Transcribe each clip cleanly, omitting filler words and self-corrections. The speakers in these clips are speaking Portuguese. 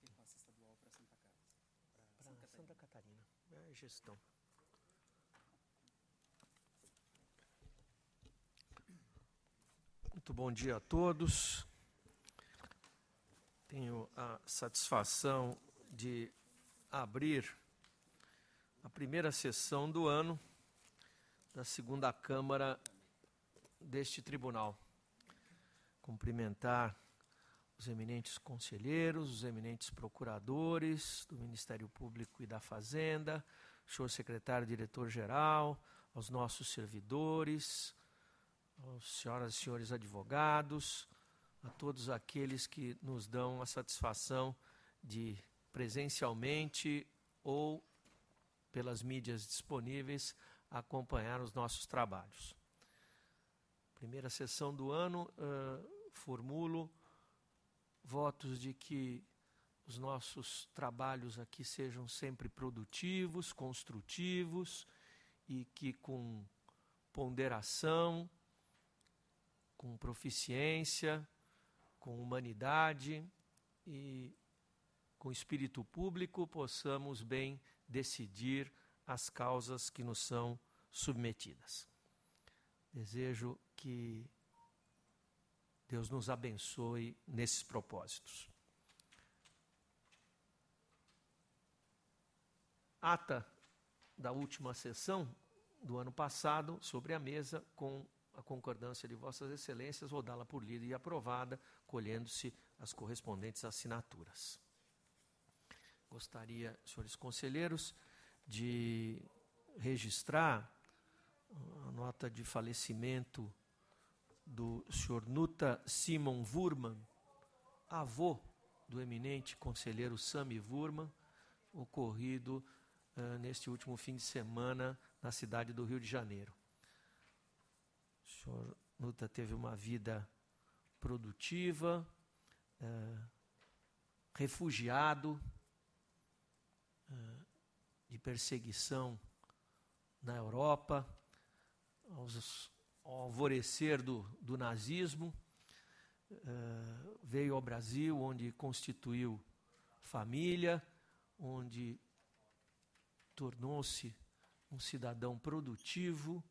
Ele passa estadual para Santa Casa. Para Santa Catarina. É gestão. Muito bom dia a todos. Tenho a satisfação de abrir a primeira sessão do ano da segunda Câmara deste tribunal. Cumprimentar os eminentes conselheiros, os eminentes procuradores do Ministério Público e da Fazenda, o senhor secretário diretor-geral, aos nossos servidores, às senhoras e senhores advogados, a todos aqueles que nos dão a satisfação de presencialmente ou pelas mídias disponíveis acompanhar os nossos trabalhos. Primeira sessão do ano, formulo votos de que os nossos trabalhos aqui sejam sempre produtivos, construtivos e que com ponderação, com proficiência, com humanidade e com espírito público possamos bem decidir as causas que nos são submetidas. Desejo que Deus nos abençoe nesses propósitos. Ata da última sessão do ano passado sobre a mesa, com a concordância de Vossas Excelências, vou dá-la por lida e aprovada, colhendo-se as correspondentes assinaturas. Gostaria, senhores conselheiros, de registrar a nota de falecimento do senhor Nuta Simon Wurman, avô do eminente conselheiro Sami Wurman, ocorrido neste último fim de semana na cidade do Rio de Janeiro. O senhor Nuta teve uma vida produtiva, refugiado de perseguição na Europa, ao alvorecer do nazismo, veio ao Brasil, onde constituiu família, onde tornou-se um cidadão produtivo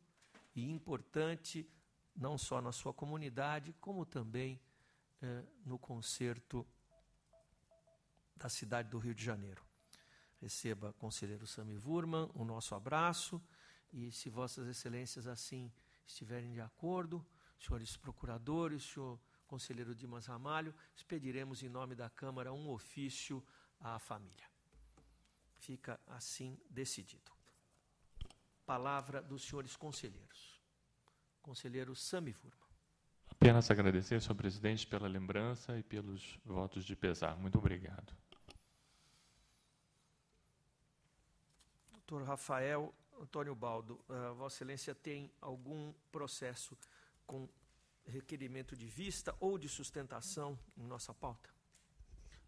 e importante, não só na sua comunidade, como também no concerto da cidade do Rio de Janeiro. Receba, conselheiro Sami Wurman, o nosso abraço e, se Vossas Excelências assim estiverem de acordo, senhores procuradores, senhor conselheiro Dimas Ramalho, expediremos em nome da Câmara um ofício à família. Fica assim decidido. Palavra dos senhores conselheiros. Conselheiro Sami Wurman. Apenas agradecer, senhor presidente, pela lembrança e pelos votos de pesar. Muito obrigado. Doutor Rafael Antônio Baldo, Vossa Excelência tem algum processo com requerimento de vista ou de sustentação em nossa pauta?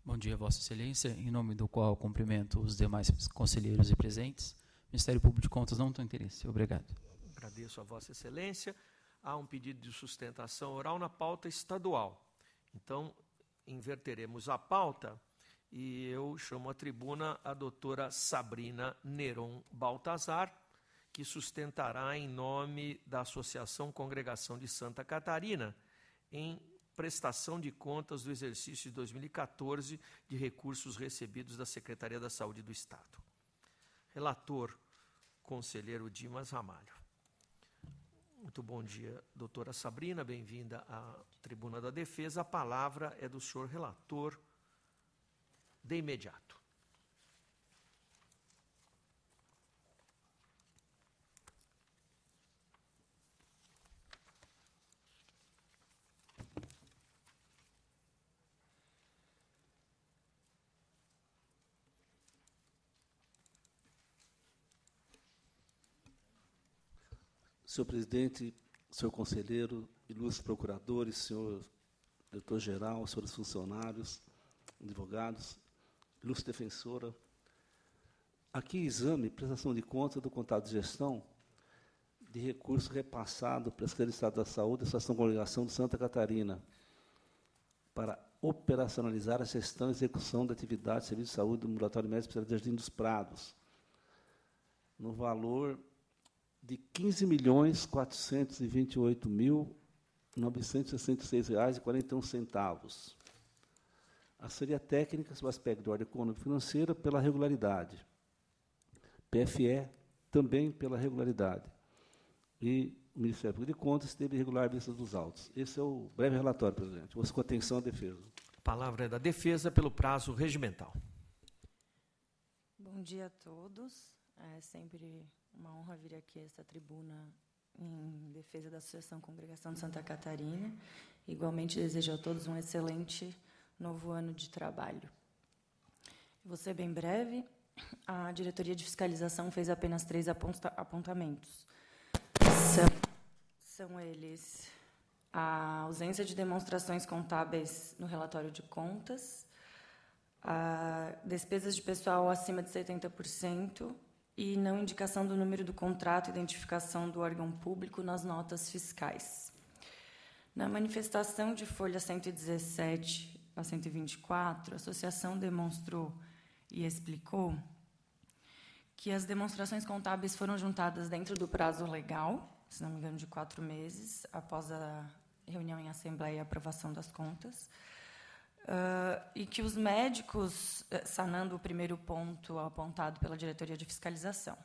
Bom dia, Vossa Excelência, em nome do qual cumprimento os demais conselheiros e presentes. Ministério Público de Contas não tem interesse. Obrigado. Agradeço a Vossa Excelência. Há um pedido de sustentação oral na pauta estadual. Então, inverteremos a pauta e eu chamo à tribuna a doutora Sabrina Neron Baltazar, que sustentará em nome da Associação Congregação de Santa Catarina, em prestação de contas do exercício de 2014 de recursos recebidos da Secretaria da Saúde do Estado. Relator, conselheiro Dimas Ramalho. Muito bom dia, doutora Sabrina, bem-vinda à tribuna da defesa. A palavra é do senhor relator de imediato. Senhor presidente, senhor conselheiro, ilustres procuradores, senhor diretor-geral, senhores funcionários, advogados, ilustre defensora. Aqui, exame, prestação de contas do contrato de gestão de recurso repassado pela Secretaria de Estado da Saúde, da Associação Congregação de Santa Catarina, para operacionalizar a gestão e execução da atividade de serviço de saúde do Ambulatório Médico Especializado de Jardim dos Prados, no valor de R$ 15.428.966,41. Assessoria técnica sobre o aspecto de ordem econômica e financeira pela regularidade. PFE também pela regularidade. E o Ministério Público de Contas teve regular vista dos autos. Esse é o breve relatório, presidente. Ouço com atenção a defesa. A palavra é da defesa pelo prazo regimental. Bom dia a todos. É sempre uma honra vir aqui a esta tribuna em defesa da Associação Congregação de Santa Catarina. Igualmente, desejo a todos um excelente novo ano de trabalho. Vou ser bem breve. A Diretoria de Fiscalização fez apenas 3 apontamentos. São eles a ausência de demonstrações contábeis no relatório de contas, a despesas de pessoal acima de 70% e não indicação do número do contrato e identificação do órgão público nas notas fiscais. Na manifestação de folha 117 a 124, a associação demonstrou e explicou que as demonstrações contábeis foram juntadas dentro do prazo legal, se não me engano, de 4 meses, após a reunião em assembleia e aprovação das contas, e que os médicos, sanando o primeiro ponto apontado pela Diretoria de Fiscalização.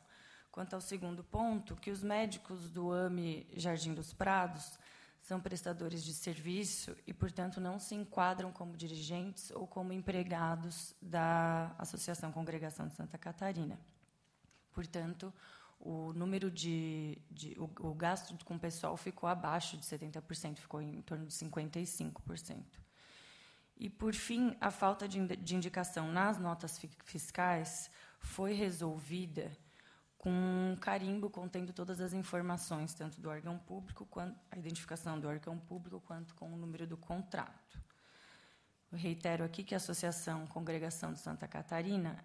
Quanto ao segundo ponto, que os médicos do AME Jardim dos Prados são prestadores de serviço e, portanto, não se enquadram como dirigentes ou como empregados da Associação Congregação de Santa Catarina. Portanto, o número o gasto com o pessoal ficou abaixo de 70%, ficou em torno de 55%. E, por fim, a falta de indicação nas notas fiscais foi resolvida com um carimbo contendo todas as informações, tanto do órgão público, quanto a identificação do órgão público, quanto com o número do contrato. Eu reitero aqui que a Associação Congregação de Santa Catarina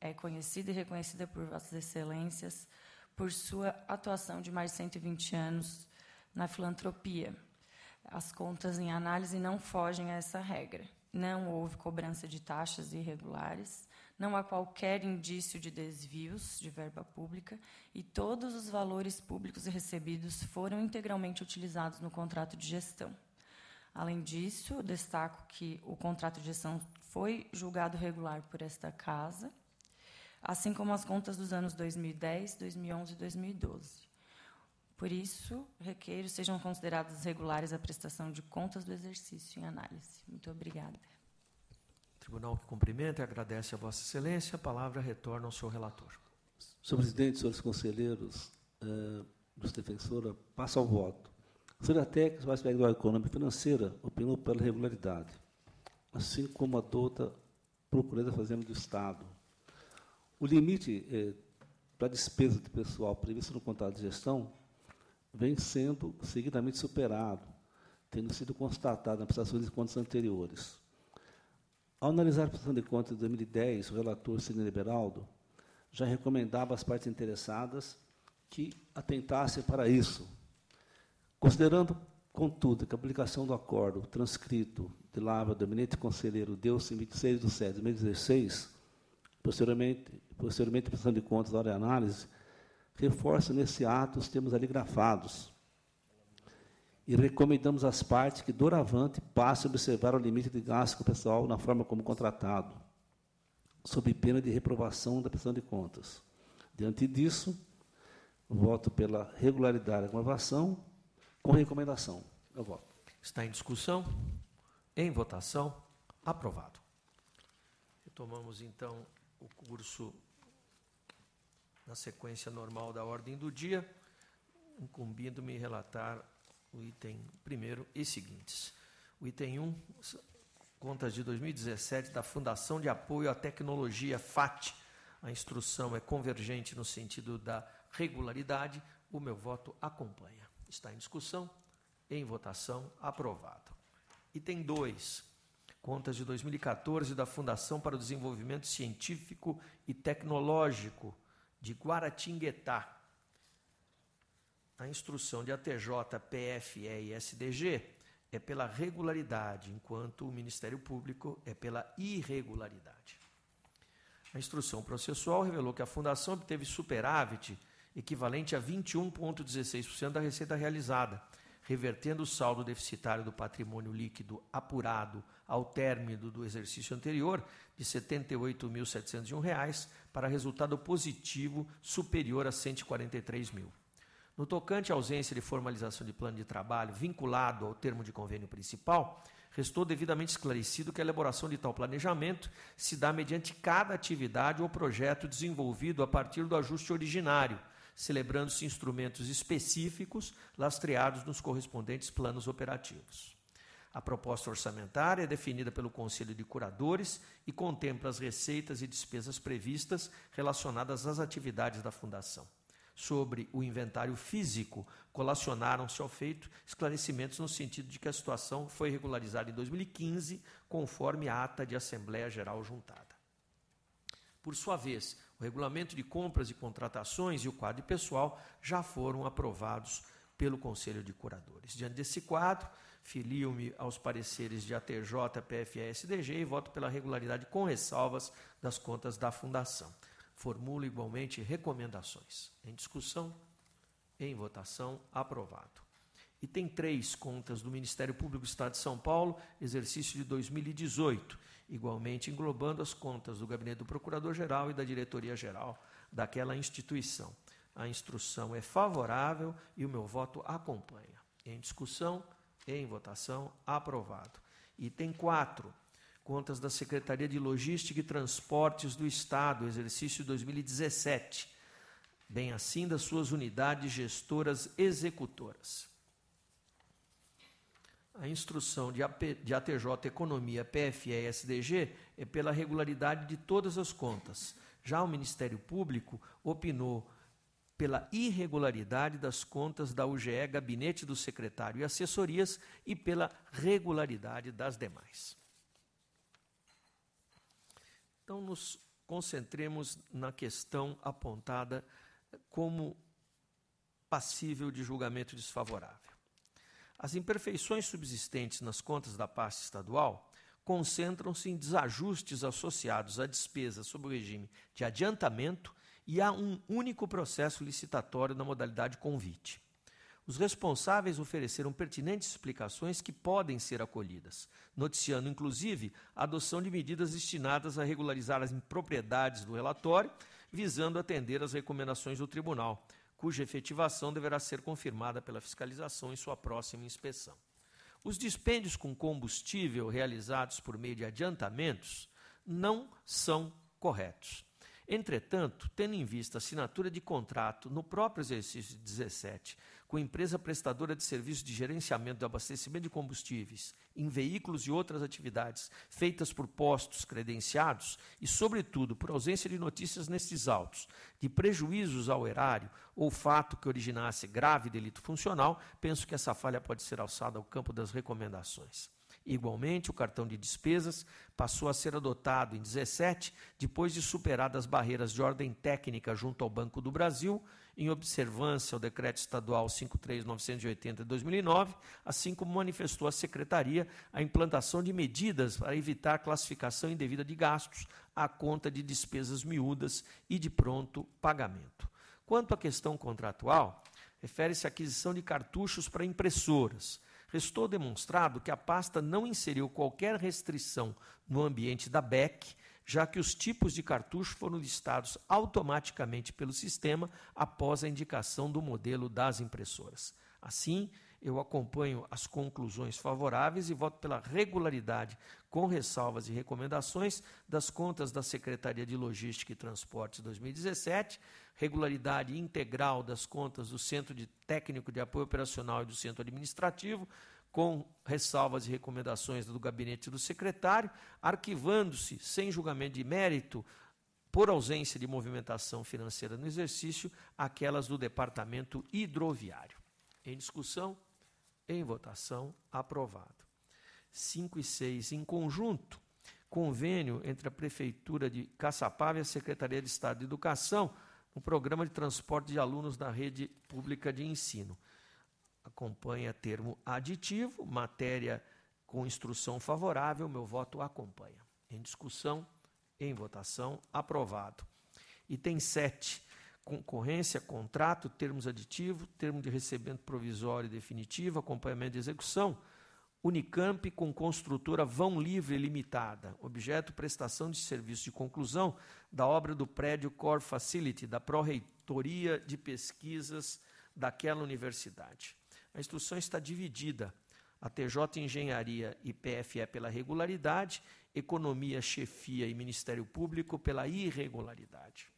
é conhecida e reconhecida por Vossas Excelências por sua atuação de mais de 120 anos na filantropia. As contas em análise não fogem a essa regra. Não houve cobrança de taxas irregulares, não há qualquer indício de desvios de verba pública e todos os valores públicos recebidos foram integralmente utilizados no contrato de gestão. Além disso, destaco que o contrato de gestão foi julgado regular por esta Casa, assim como as contas dos anos 2010, 2011 e 2012. Por isso, requeiro sejam consideradas regulares a prestação de contas do exercício em análise. Muito obrigada. O tribunal que cumprimenta e agradece a Vossa Excelência. A palavra retorna ao senhor relator. Senhor presidente, senhores conselheiros, dos defensora, passo ao voto. A Assessoria técnica sobre o aspecto da econômica e financeira opinou pela regularidade, assim como a douta Procuradoria da Fazenda do Estado. O limite para a despesa de pessoal previsto no contrato de gestão vem sendo seguidamente superado, tendo sido constatado na prestação de contas anteriores. Ao analisar a prestação de contas de 2010, o relator Sidney Beraldo já recomendava às partes interessadas que atentassem para isso. Considerando, contudo, que a publicação do acordo transcrito de lavra do eminente conselheiro deu-se em 26 de setembro de 2016, posteriormente a prestação de contas da hora de análise, reforça nesse ato os termos ali grafados. E recomendamos às partes que, doravante, passem a observar o limite de gasto com o pessoal na forma como contratado, sob pena de reprovação da prestação de contas. Diante disso, voto pela regularidade da aprovação, com recomendação. Eu voto. Está em discussão? Em votação? Aprovado. Retomamos, então, o curso na sequência normal da ordem do dia, incumbindo-me relatar o item primeiro e seguintes. O item 1, contas de 2017 da Fundação de Apoio à Tecnologia, FAT. A instrução é convergente no sentido da regularidade. O meu voto acompanha. Está em discussão, em votação, aprovado. Item 2, contas de 2014 da Fundação para o Desenvolvimento Científico e Tecnológico de Guaratinguetá. A instrução de ATJ, PFE e SDG é pela regularidade, enquanto o Ministério Público é pela irregularidade. A instrução processual revelou que a Fundação obteve superávit equivalente a 21,16% da receita realizada, revertendo o saldo deficitário do patrimônio líquido apurado ao término do exercício anterior de R$ 78.701 para resultado positivo superior a R$ 143 mil. No tocante à ausência de formalização de plano de trabalho vinculado ao termo de convênio principal, restou devidamente esclarecido que a elaboração de tal planejamento se dá mediante cada atividade ou projeto desenvolvido a partir do ajuste originário, celebrando-se instrumentos específicos lastreados nos correspondentes planos operativos. A proposta orçamentária é definida pelo Conselho de Curadores e contempla as receitas e despesas previstas relacionadas às atividades da Fundação. Sobre o inventário físico, colacionaram-se ao feito esclarecimentos no sentido de que a situação foi regularizada em 2015, conforme a ata de Assembleia Geral juntada. Por sua vez, o regulamento de compras e contratações e o quadro pessoal já foram aprovados pelo Conselho de Curadores. Diante desse quadro, filio-me aos pareceres de ATJ, PFE e SDG e voto pela regularidade com ressalvas das contas da Fundação. Formulo igualmente recomendações. Em discussão, em votação, aprovado. Item 3, contas do Ministério Público do Estado de São Paulo, exercício de 2018, igualmente englobando as contas do Gabinete do Procurador-Geral e da Diretoria-Geral daquela instituição. A instrução é favorável e o meu voto acompanha. Em discussão, em votação, aprovado. Item 4, contas da Secretaria de Logística e Transportes do Estado, exercício 2017, bem assim das suas unidades gestoras executoras. A instrução de ATJ Economia, PFE e SDG é pela regularidade de todas as contas. Já o Ministério Público opinou pela irregularidade das contas da UGE, Gabinete do Secretário e Assessorias e pela regularidade das demais. Então, nos concentremos na questão apontada como passível de julgamento desfavorável. As imperfeições subsistentes nas contas da pasta estadual concentram-se em desajustes associados a despesas sob o regime de adiantamento e a um único processo licitatório na modalidade convite. Os responsáveis ofereceram pertinentes explicações que podem ser acolhidas, noticiando, inclusive, a adoção de medidas destinadas a regularizar as impropriedades do relatório, visando atender às recomendações do tribunal, cuja efetivação deverá ser confirmada pela fiscalização em sua próxima inspeção. Os dispêndios com combustível realizados por meio de adiantamentos não são corretos. Entretanto, tendo em vista a assinatura de contrato no próprio exercício de 17, com empresa prestadora de serviços de gerenciamento de abastecimento de combustíveis em veículos e outras atividades feitas por postos credenciados e, sobretudo, por ausência de notícias nestes autos de prejuízos ao erário ou fato que originasse grave delito funcional, penso que essa falha pode ser alçada ao campo das recomendações. Igualmente, o cartão de despesas passou a ser adotado em 17, depois de superadas barreiras de ordem técnica junto ao Banco do Brasil, em observância ao Decreto Estadual 53980 de 2009, assim como manifestou a Secretaria a implantação de medidas para evitar classificação indevida de gastos à conta de despesas miúdas e de pronto pagamento. Quanto à questão contratual, refere-se à aquisição de cartuchos para impressoras. Restou demonstrado que a pasta não inseriu qualquer restrição no ambiente da BEC, já que os tipos de cartucho foram listados automaticamente pelo sistema após a indicação do modelo das impressoras. Assim, eu acompanho as conclusões favoráveis e voto pela regularidade, com ressalvas e recomendações, das contas da Secretaria de Logística e Transportes 2017, regularidade integral das contas do Centro de Técnico de Apoio Operacional e do Centro Administrativo, com ressalvas e recomendações do gabinete do secretário, arquivando-se, sem julgamento de mérito, por ausência de movimentação financeira no exercício, aquelas do Departamento Hidroviário. Em discussão, em votação, aprovado. 5 e 6, em conjunto, convênio entre a Prefeitura de Caçapava e a Secretaria de Estado de Educação, no Programa de Transporte de Alunos da Rede Pública de Ensino. acompanha termo aditivo, matéria com instrução favorável, meu voto acompanha. Em discussão, em votação, aprovado. Item 7, concorrência, contrato, termos aditivos, termo de recebimento provisório e definitivo, acompanhamento de execução, Unicamp com construtora Vão Livre Limitada, objeto prestação de serviço de conclusão da obra do prédio Core Facility, da Pró-Reitoria de Pesquisas daquela universidade. A instrução está dividida, a TJ Engenharia e PFE pela regularidade, Economia, Chefia e Ministério Público pela irregularidade.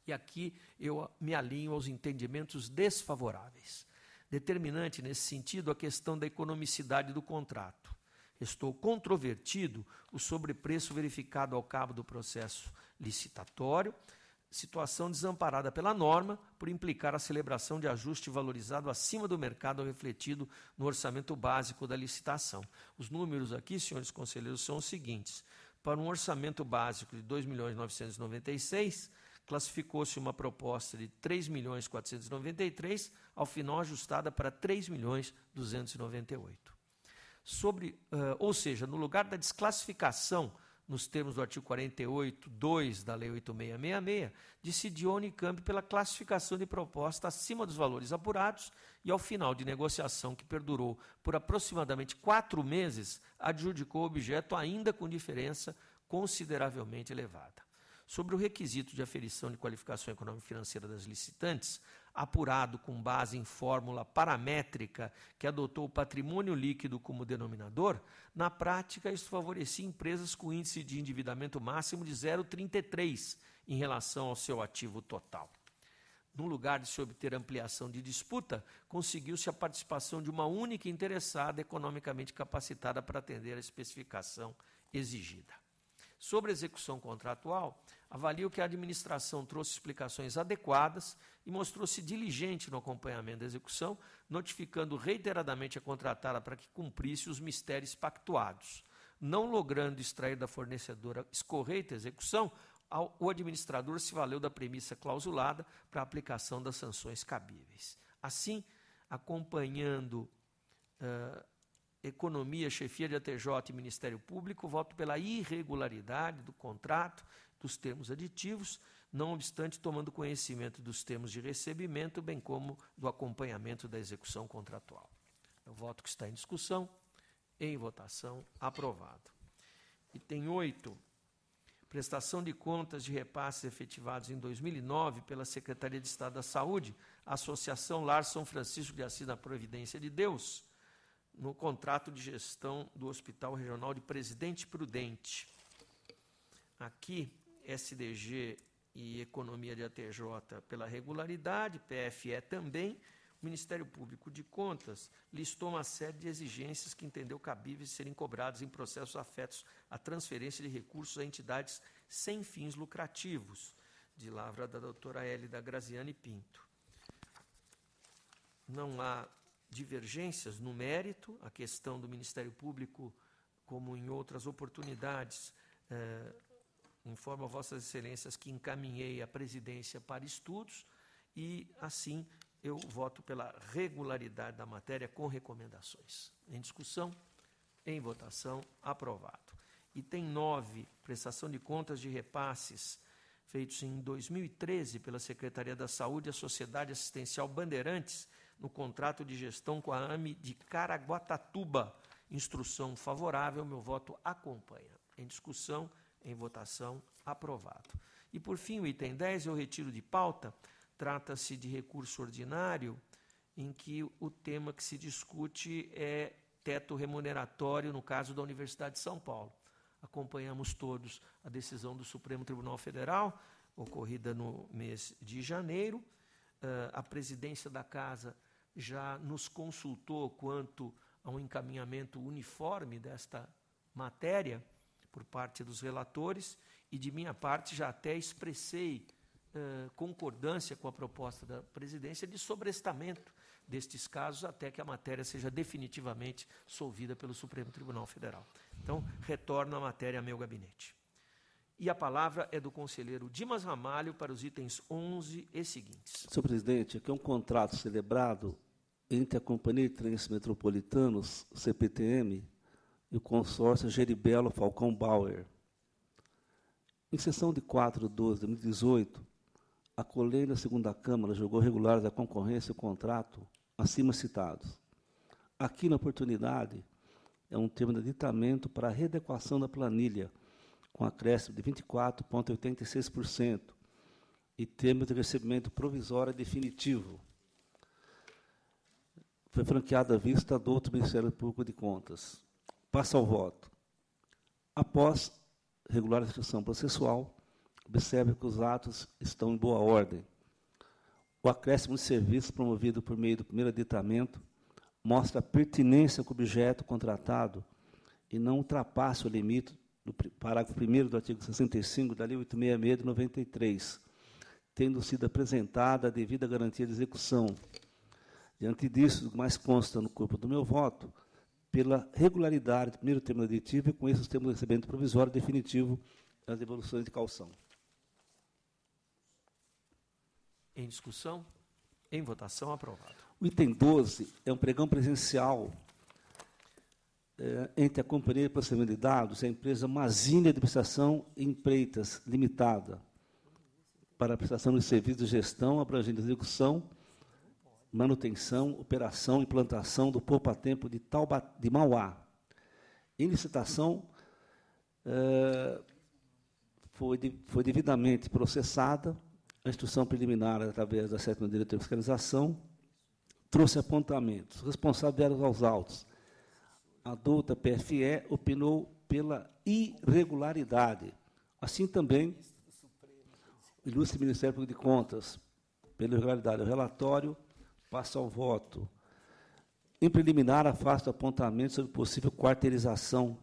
E aqui eu me alinho aos entendimentos desfavoráveis. Determinante nesse sentido a questão da economicidade do contrato. Restou controvertido o sobrepreço verificado ao cabo do processo licitatório, situação desamparada pela norma por implicar a celebração de ajuste valorizado acima do mercado refletido no orçamento básico da licitação. Os números aqui, senhores conselheiros, são os seguintes. Para um orçamento básico de 2.996.000, classificou-se uma proposta de 3.493.000, ao final ajustada para 3.298.000. Ou seja, no lugar da desclassificação nos termos do artigo 48.2 da Lei 8.666, decidiu a Unicamp pela classificação de proposta acima dos valores apurados e, ao final de negociação que perdurou por aproximadamente 4 meses, adjudicou o objeto ainda com diferença consideravelmente elevada. Sobre o requisito de aferição de qualificação econômica e financeira das licitantes, apurado com base em fórmula paramétrica que adotou o patrimônio líquido como denominador, na prática isso favorecia empresas com índice de endividamento máximo de 0,33 em relação ao seu ativo total. No lugar de se obter ampliação de disputa, conseguiu-se a participação de uma única interessada economicamente capacitada para atender a especificação exigida. Sobre a execução contratual, avalio que a administração trouxe explicações adequadas e mostrou-se diligente no acompanhamento da execução, notificando reiteradamente a contratada para que cumprisse os mistérios pactuados. Não logrando extrair da fornecedora escorreita execução, o administrador se valeu da premissa clausulada para a aplicação das sanções cabíveis. Assim, acompanhando Economia, Chefia de ATJ e Ministério Público, voto pela irregularidade do contrato, dos termos aditivos, não obstante tomando conhecimento dos termos de recebimento, bem como do acompanhamento da execução contratual. O voto que está em discussão, em votação, aprovado. Item 8, prestação de contas de repasses efetivados em 2009 pela Secretaria de Estado da Saúde, Associação Lar São Francisco de Assis da Providência de Deus, no contrato de gestão do Hospital Regional de Presidente Prudente. Aqui, SDG e Economia de ATJ pela regularidade, PFE também. O Ministério Público de Contas listou uma série de exigências que entendeu cabíveis serem cobradas em processos afetos à transferência de recursos a entidades sem fins lucrativos, de lavra da doutora Hélida Graziani Pinto. Não há divergências no mérito, a questão do Ministério Público, como em outras oportunidades, informo a Vossas Excelências que encaminhei a presidência para estudos e, assim, eu voto pela regularidade da matéria com recomendações. Em discussão, em votação, aprovado. Item 9, prestação de contas de repasses feitos em 2013 pela Secretaria da Saúde à Sociedade Assistencial Bandeirantes, no contrato de gestão com a AME de Caraguatatuba. Instrução favorável, meu voto acompanha. Em discussão, em votação, aprovado. E, por fim, o item 10, eu retiro de pauta, trata-se de recurso ordinário, em que o tema que se discute é teto remuneratório, no caso da Universidade de São Paulo. Acompanhamos todos a decisão do Supremo Tribunal Federal, ocorrida no mês de janeiro. A presidência da Casa já nos consultou quanto a um encaminhamento uniforme desta matéria por parte dos relatores e, de minha parte, já até expressei concordância com a proposta da presidência de sobrestamento destes casos até que a matéria seja definitivamente solvida pelo Supremo Tribunal Federal. Então, retorno a matéria a meu gabinete. E a palavra é do conselheiro Dimas Ramalho para os itens 11 e seguintes. Senhor presidente, aqui é um contrato celebrado entre a Companhia de Trens Metropolitanos, CPTM, e o consórcio Geribelo Falcão Bauer. Em sessão de 4/12/2018, a COLEI, na segunda Câmara, julgou regulares a concorrência e o contrato acima citados. Aqui, na oportunidade, é um termo de aditamento para a readequação da planilha, com acréscimo de 24,86%, e termo de recebimento provisório definitivo. Foi franqueada a vista do outro Ministério Público de Contas. Passa ao voto. Após regular a instrução processual, observe que os atos estão em boa ordem. O acréscimo de serviço promovido por meio do primeiro aditamento mostra a pertinência com o objeto contratado e não ultrapassa o limite do parágrafo 1º do artigo 65 da Lei 866 de 93, tendo sido apresentada a devida garantia de execução. Diante disso, o que mais consta no corpo do meu voto, pela regularidade do primeiro termo aditivo e com esses termos de recebimento provisório definitivo das devoluções de calção. Em discussão? Em votação, aprovado. O item 12 é um pregão presencial entre a Companhia de Processamento de Dados e a empresa Mazini Administração e Empreitas Limitada, para a prestação de serviços de gestão, abrangendo execução, manutenção, operação e implantação do poupa-tempo de Mauá. Em licitação, foi devidamente processada, a instrução preliminar, através da 7ª Diretoria de Fiscalização, trouxe apontamentos. Os responsáveis vieram aos autos. A douta PFE opinou pela irregularidade. Assim também, o ilustre Ministério Público de Contas, pela irregularidade. O relatório passa ao voto. Em preliminar, afasta apontamento sobre possível quarteirização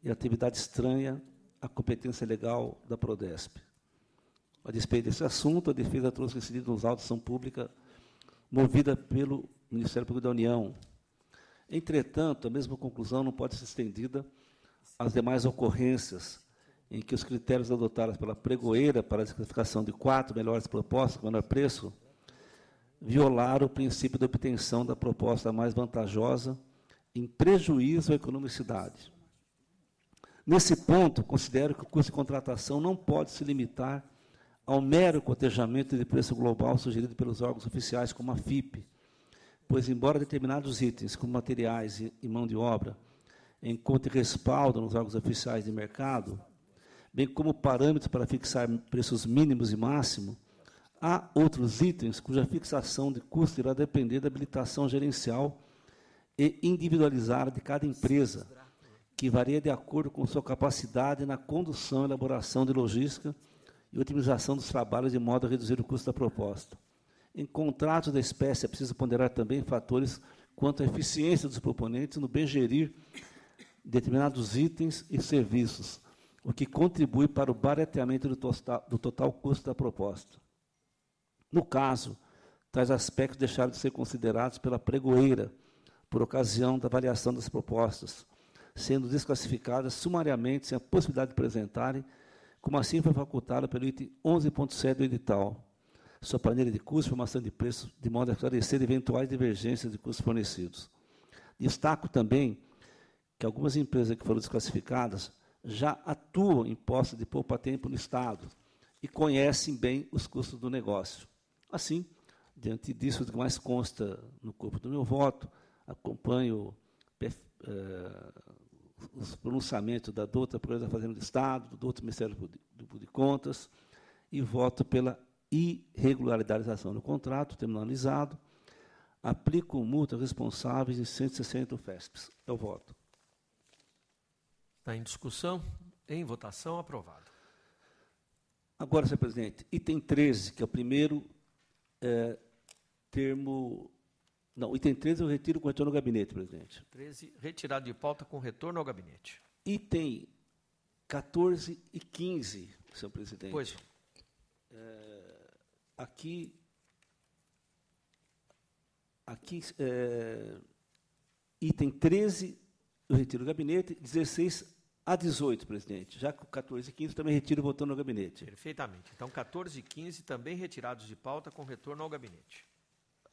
e atividade estranha à competência legal da Prodesp. A despeito desse assunto, a defesa trouxe incidido nos autos de ação pública movida pelo Ministério Público da União. Entretanto, a mesma conclusão não pode ser estendida às demais ocorrências em que os critérios adotados pela pregoeira para a desclassificação de 4 melhores propostas com menor preço violaram o princípio da obtenção da proposta mais vantajosa em prejuízo à economicidade. Nesse ponto, considero que o custo de contratação não pode se limitar ao mero cotejamento de preço global sugerido pelos órgãos oficiais, como a FIP, pois, embora determinados itens, como materiais e mão de obra, encontrem respaldo nos órgãos oficiais de mercado, bem como parâmetros para fixar preços mínimos e máximos, há outros itens cuja fixação de custo irá depender da habilitação gerencial e individualizada de cada empresa, que varia de acordo com sua capacidade na condução e elaboração de logística e otimização dos trabalhos, de modo a reduzir o custo da proposta. Em contratos da espécie, é preciso ponderar também fatores quanto à eficiência dos proponentes no bem gerir determinados itens e serviços, o que contribui para o barateamento do total custo da proposta. No caso, tais aspectos deixaram de ser considerados pela pregoeira por ocasião da avaliação das propostas, sendo desclassificadas sumariamente sem a possibilidade de apresentarem, como assim foi facultado pelo item 11.7 do edital, sua planilha de custos e formação de preços, de modo a esclarecer eventuais divergências de custos fornecidos. Destaco também que algumas empresas que foram desclassificadas já atuam em postos de poupa-tempo no Estado e conhecem bem os custos do negócio. Assim, diante disso, o que mais consta no corpo do meu voto, acompanho os pronunciamentos da douta Procuradoria da Fazenda do Estado, do douto Ministério Público de Contas, e voto pela irregularização do contrato, termo analisado, aplico multa aos responsáveis em 160 UFESPs. Eu voto. Está em discussão? Em votação, aprovado. Agora, senhor presidente, item 13, que é o primeiro termo... Não, item 13 eu retiro com retorno ao gabinete, presidente. 13, retirado de pauta com retorno ao gabinete. Item 14 e 15, senhor presidente. Pois. Aqui item 13, eu retiro o gabinete, 16 a 18, presidente. Já que o 14 e 15 também retiro votando no gabinete. Perfeitamente. Então, 14 e 15 também retirados de pauta com retorno ao gabinete.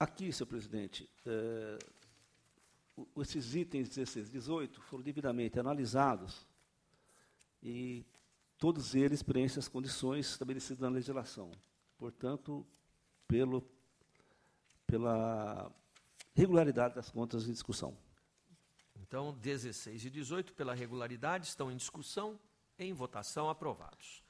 Aqui, senhor presidente, esses itens 16 e 18 foram devidamente analisados e todos eles preenchem as condições estabelecidas na legislação. Portanto, pela regularidade das contas em discussão. Então, 16 e 18, pela regularidade, estão em discussão, em votação, aprovados.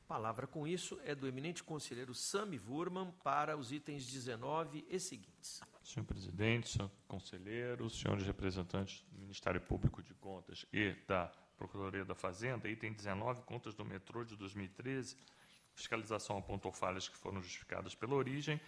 Palavra com isso é do eminente conselheiro Sami Wurman para os itens 19 e seguintes. Senhor presidente, senhor conselheiro, senhores representantes do Ministério Público de Contas e da Procuradoria da Fazenda, item 19, contas do metrô de 2013, fiscalização apontou falhas que foram justificadas pela origem,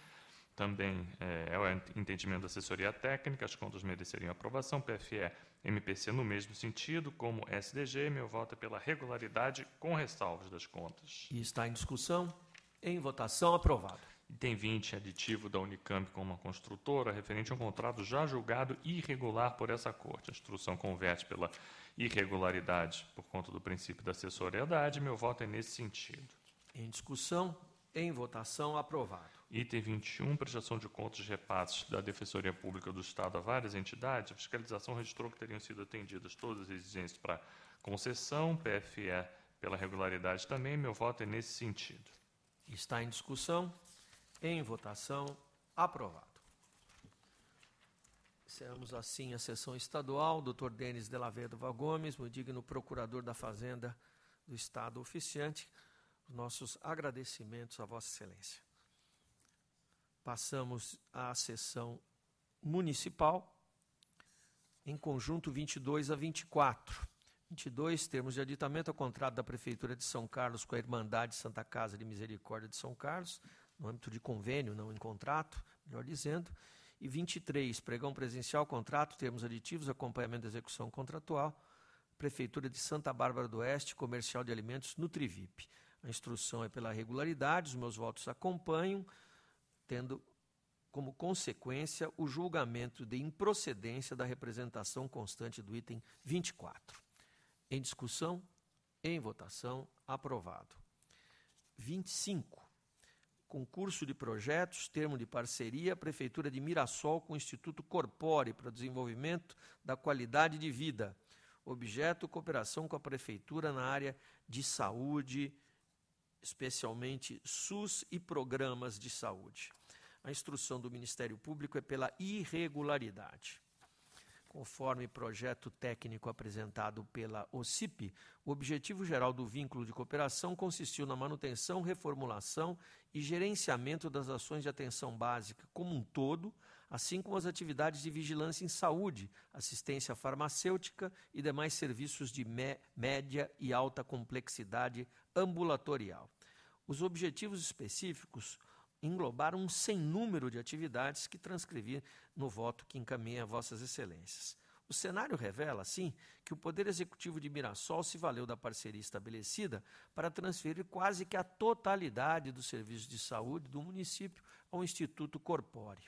também é o entendimento da assessoria técnica, as contas mereceriam aprovação, PFE, MPC no mesmo sentido, como SDG, meu voto é pela regularidade com ressalvas das contas. E está em discussão, em votação, aprovado. Item 20, aditivo da Unicamp com uma construtora, referente a um contrato já julgado irregular por essa Corte. A instrução converte pela irregularidade por conta do princípio da assessoriedade, meu voto é nesse sentido. Em discussão, em votação, aprovado. Item 21, prestação de contas de repasses da Defensoria Pública do Estado a várias entidades. A fiscalização registrou que teriam sido atendidas todas as exigências para concessão, PFE pela regularidade também, meu voto é nesse sentido. Está em discussão, em votação, aprovado. Encerramos assim a sessão estadual. Dr. Denis de la Vedova Gomes, muito digno procurador da Fazenda do Estado oficiante, os nossos agradecimentos a Vossa Excelência. Passamos à sessão municipal, em conjunto 22 a 24. 22, termos de aditamento ao contrato da Prefeitura de São Carlos com a Irmandade Santa Casa de Misericórdia de São Carlos, no âmbito de convênio, não em contrato, melhor dizendo. E 23, pregão presencial, contrato, termos aditivos, acompanhamento da execução contratual, Prefeitura de Santa Bárbara do Oeste, Comercial de Alimentos, Nutrivip. A instrução é pela regularidade, os meus votos acompanham, tendo como consequência o julgamento de improcedência da representação constante do item 24. Em discussão, em votação, aprovado. 25. Concurso de projetos, termo de parceria, Prefeitura de Mirassol com o Instituto Corpore para o desenvolvimento da qualidade de vida. Objeto, cooperação com a Prefeitura na área de saúde, especialmente SUS e programas de saúde. A instrução do Ministério Público é pela irregularidade. Conforme projeto técnico apresentado pela OCIP, o objetivo geral do vínculo de cooperação consistiu na manutenção, reformulação e gerenciamento das ações de atenção básica como um todo, assim como as atividades de vigilância em saúde, assistência farmacêutica e demais serviços de média e alta complexidade ambulatorial. Os objetivos específicos englobaram um sem número de atividades que transcrevi no voto que encaminha a Vossas Excelências. O cenário revela, assim, que o Poder Executivo de Mirassol se valeu da parceria estabelecida para transferir quase que a totalidade dos serviços de saúde do município ao Instituto Corpore.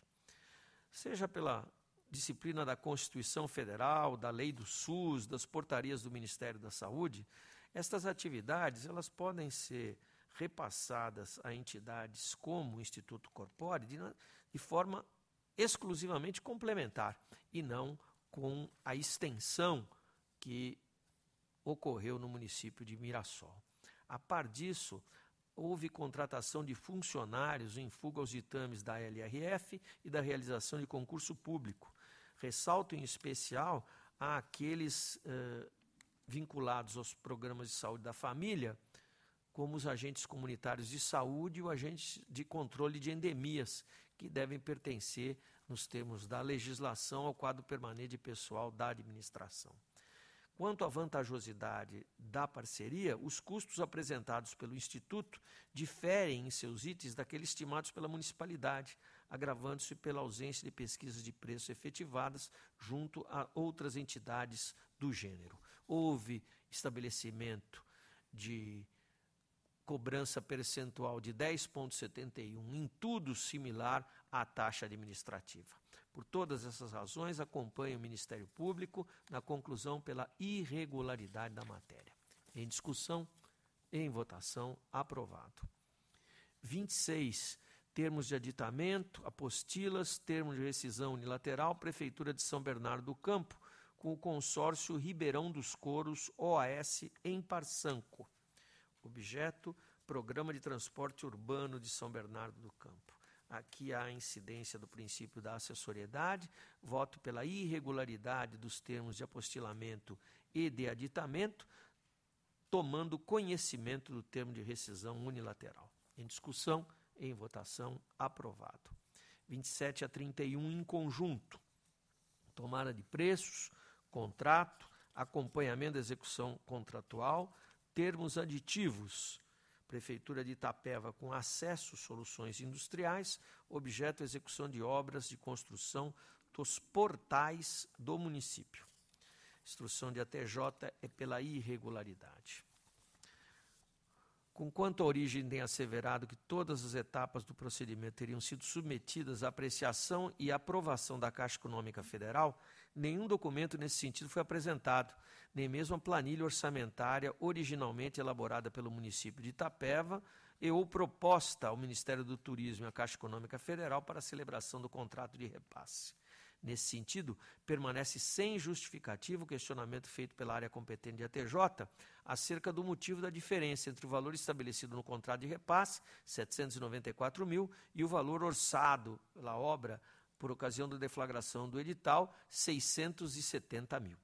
Seja pela disciplina da Constituição Federal, da Lei do SUS, das portarias do Ministério da Saúde, estas atividades elas podem ser repassadas a entidades como o Instituto Corpore de forma exclusivamente complementar e não com a extensão que ocorreu no município de Mirassol. A par disso, houve contratação de funcionários em fuga aos ditames da LRF e da realização de concurso público. Ressalto em especial àqueles vinculados aos programas de saúde da família, como os agentes comunitários de saúde e o agente de controle de endemias, que devem pertencer, nos termos da legislação, ao quadro permanente de pessoal da administração. Quanto à vantajosidade da parceria, os custos apresentados pelo Instituto diferem em seus itens daqueles estimados pela municipalidade, agravando-se pela ausência de pesquisas de preço efetivadas junto a outras entidades do gênero. Houve estabelecimento de cobrança percentual de 10,71, em tudo similar à taxa administrativa. Por todas essas razões, acompanho o Ministério Público na conclusão pela irregularidade da matéria. Em discussão, em votação, aprovado. 26, termos de aditamento, apostilas, termos de rescisão unilateral, Prefeitura de São Bernardo do Campo, com o consórcio Ribeirão dos Couros, OAS, em Parsanco. Objeto, Programa de Transporte Urbano de São Bernardo do Campo. Aqui há a incidência do princípio da acessoriedade, voto pela irregularidade dos termos de apostilamento e de aditamento, tomando conhecimento do termo de rescisão unilateral. Em discussão, em votação, aprovado. 27 a 31 em conjunto. Tomada de preços, contrato, acompanhamento da execução contratual, termos aditivos. Prefeitura de Itapeva com acesso soluções industriais, objeto execução de obras de construção dos portais do município. Instrução de ATJ é pela irregularidade. Conquanto a origem tem asseverado que todas as etapas do procedimento teriam sido submetidas à apreciação e aprovação da Caixa Econômica Federal, nenhum documento nesse sentido foi apresentado, nem mesmo a planilha orçamentária originalmente elaborada pelo município de Itapeva e ou proposta ao Ministério do Turismo e à Caixa Econômica Federal para a celebração do contrato de repasse. Nesse sentido, permanece sem justificativo o questionamento feito pela área competente de ATJ acerca do motivo da diferença entre o valor estabelecido no contrato de repasse, 794 mil, e o valor orçado pela obra por ocasião da deflagração do edital, 670 mil.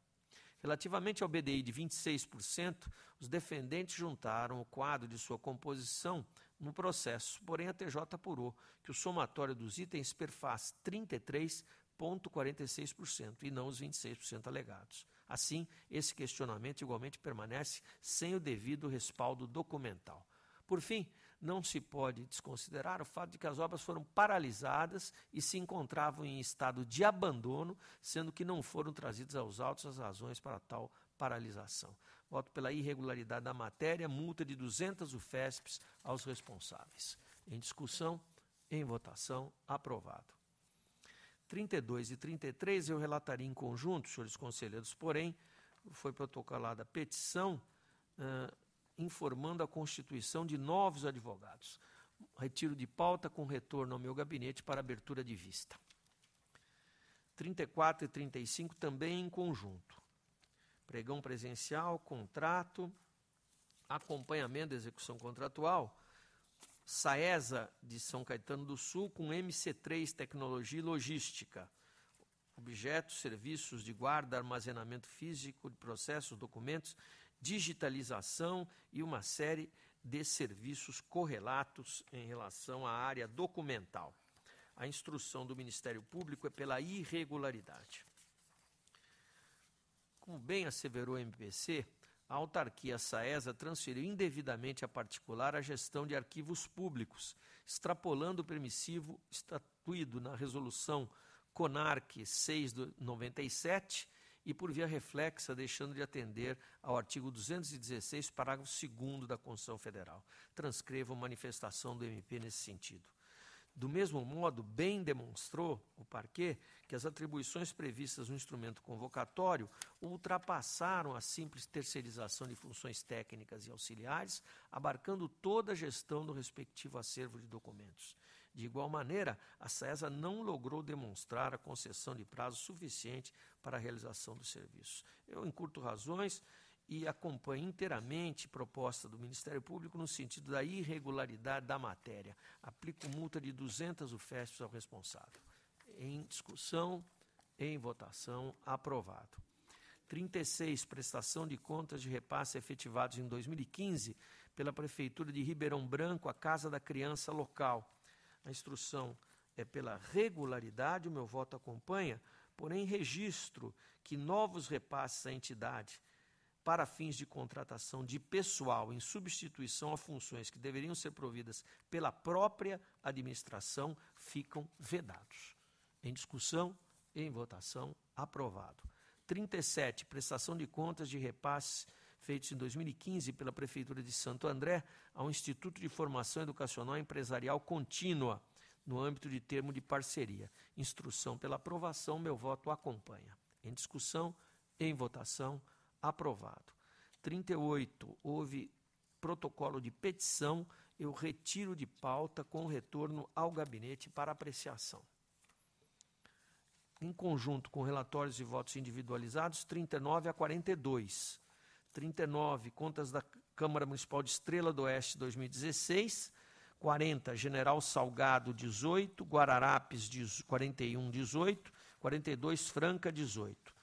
Relativamente ao BDI de 26%, os defendentes juntaram o quadro de sua composição no processo, porém a TJ apurou que o somatório dos itens perfaz 33,46% e não os 26% alegados. Assim, esse questionamento igualmente permanece sem o devido respaldo documental. Por fim, não se pode desconsiderar o fato de que as obras foram paralisadas e se encontravam em estado de abandono, sendo que não foram trazidas aos autos as razões para tal paralisação. Voto pela irregularidade da matéria, multa de 200 UFESPs aos responsáveis. Em discussão, em votação, aprovado. 32 e 33 eu relataria em conjunto, senhores conselheiros, porém, foi protocolada a petição informando a constituição de novos advogados. Retiro de pauta com retorno ao meu gabinete para abertura de vista. 34 e 35 também em conjunto. Pregão presencial, contrato, acompanhamento da execução contratual, Saesa de São Caetano do Sul com MC3 Tecnologia e Logística. Objetos, serviços de guarda, armazenamento físico de processos, documentos, digitalização e uma série de serviços correlatos em relação à área documental. A instrução do Ministério Público é pela irregularidade. Como bem asseverou o MPC, a autarquia Saesa transferiu indevidamente a particular a gestão de arquivos públicos, extrapolando o permissivo estatuído na resolução CONARC 6/97 e, por via reflexa, deixando de atender ao artigo 216, parágrafo 2º da Constituição Federal. Transcrevo manifestação do MP nesse sentido. Do mesmo modo, bem demonstrou o parquê que as atribuições previstas no instrumento convocatório ultrapassaram a simples terceirização de funções técnicas e auxiliares, abarcando toda a gestão do respectivo acervo de documentos. De igual maneira, a Saesa não logrou demonstrar a concessão de prazo suficiente para a realização do serviço. Eu encurto razões e acompanho inteiramente a proposta do Ministério Público no sentido da irregularidade da matéria. Aplico multa de 200 UFESPs ao responsável. Em discussão, em votação, aprovado. 36, prestação de contas de repasse efetivados em 2015 pela Prefeitura de Ribeirão Branco, a Casa da Criança Local. A instrução é pela regularidade, o meu voto acompanha, porém registro que novos repasses à entidade para fins de contratação de pessoal em substituição a funções que deveriam ser providas pela própria administração ficam vedados. Em discussão, em votação, aprovado. 37, prestação de contas de repasses feitos em 2015 pela Prefeitura de Santo André ao Instituto de Formação Educacional Empresarial Contínua, no âmbito de termo de parceria. Instrução pela aprovação, meu voto acompanha. Em discussão, em votação, aprovado. 38, houve protocolo de petição eu retiro de pauta com retorno ao gabinete para apreciação. Em conjunto com relatórios de votos individualizados, 39 a 42. 39, contas da Câmara Municipal de Estrela do Oeste 2016, 40, General Salgado 18, Guararapes 41, 18, 42, Franca 18.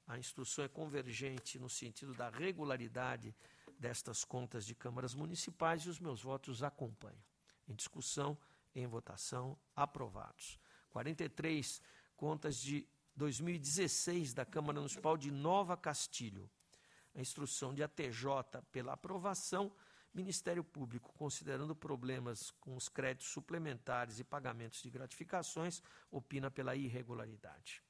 A instrução é convergente no sentido da regularidade destas contas de câmaras municipais e os meus votos acompanham. Em discussão, em votação, aprovados. 43, contas de 2016 da Câmara Municipal de Nova Castilho. A instrução de ATJ pela aprovação, Ministério Público, considerando problemas com os créditos suplementares e pagamentos de gratificações, opina pela irregularidade.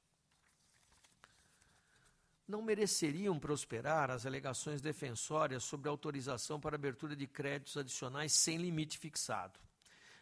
Não mereceriam prosperar as alegações defensórias sobre autorização para abertura de créditos adicionais sem limite fixado.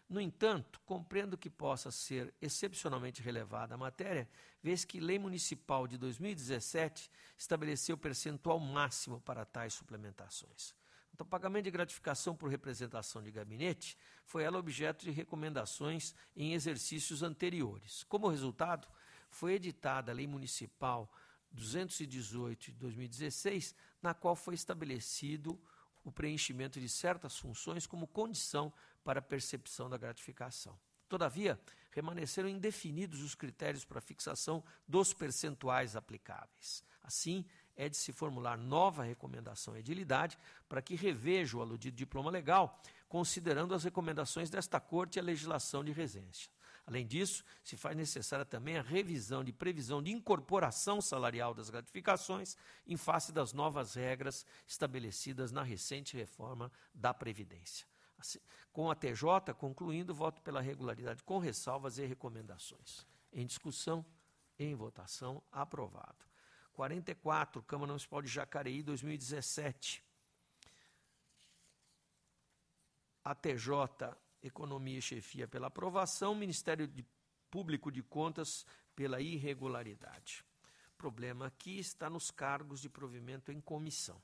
No entanto, compreendo que possa ser excepcionalmente relevada a matéria, vez que Lei Municipal de 2017 estabeleceu percentual máximo para tais suplementações. Então, o pagamento de gratificação por representação de gabinete foi ela objeto de recomendações em exercícios anteriores. Como resultado, foi editada a Lei Municipal 218 de 2016, na qual foi estabelecido o preenchimento de certas funções como condição para a percepção da gratificação. Todavia, permaneceram indefinidos os critérios para a fixação dos percentuais aplicáveis. Assim, é de se formular nova recomendação à edilidade para que reveja o aludido diploma legal, considerando as recomendações desta Corte e a legislação de regência. Além disso, se faz necessária também a revisão de previsão de incorporação salarial das gratificações em face das novas regras estabelecidas na recente reforma da Previdência. Assim, com a TJ, concluindo, voto pela regularidade com ressalvas e recomendações. Em discussão, em votação, aprovado. 44, Câmara Municipal de Jacareí, 2017. A TJ, Economia e Chefia pela aprovação, Ministério Público de Contas pela irregularidade. O problema aqui está nos cargos de provimento em comissão.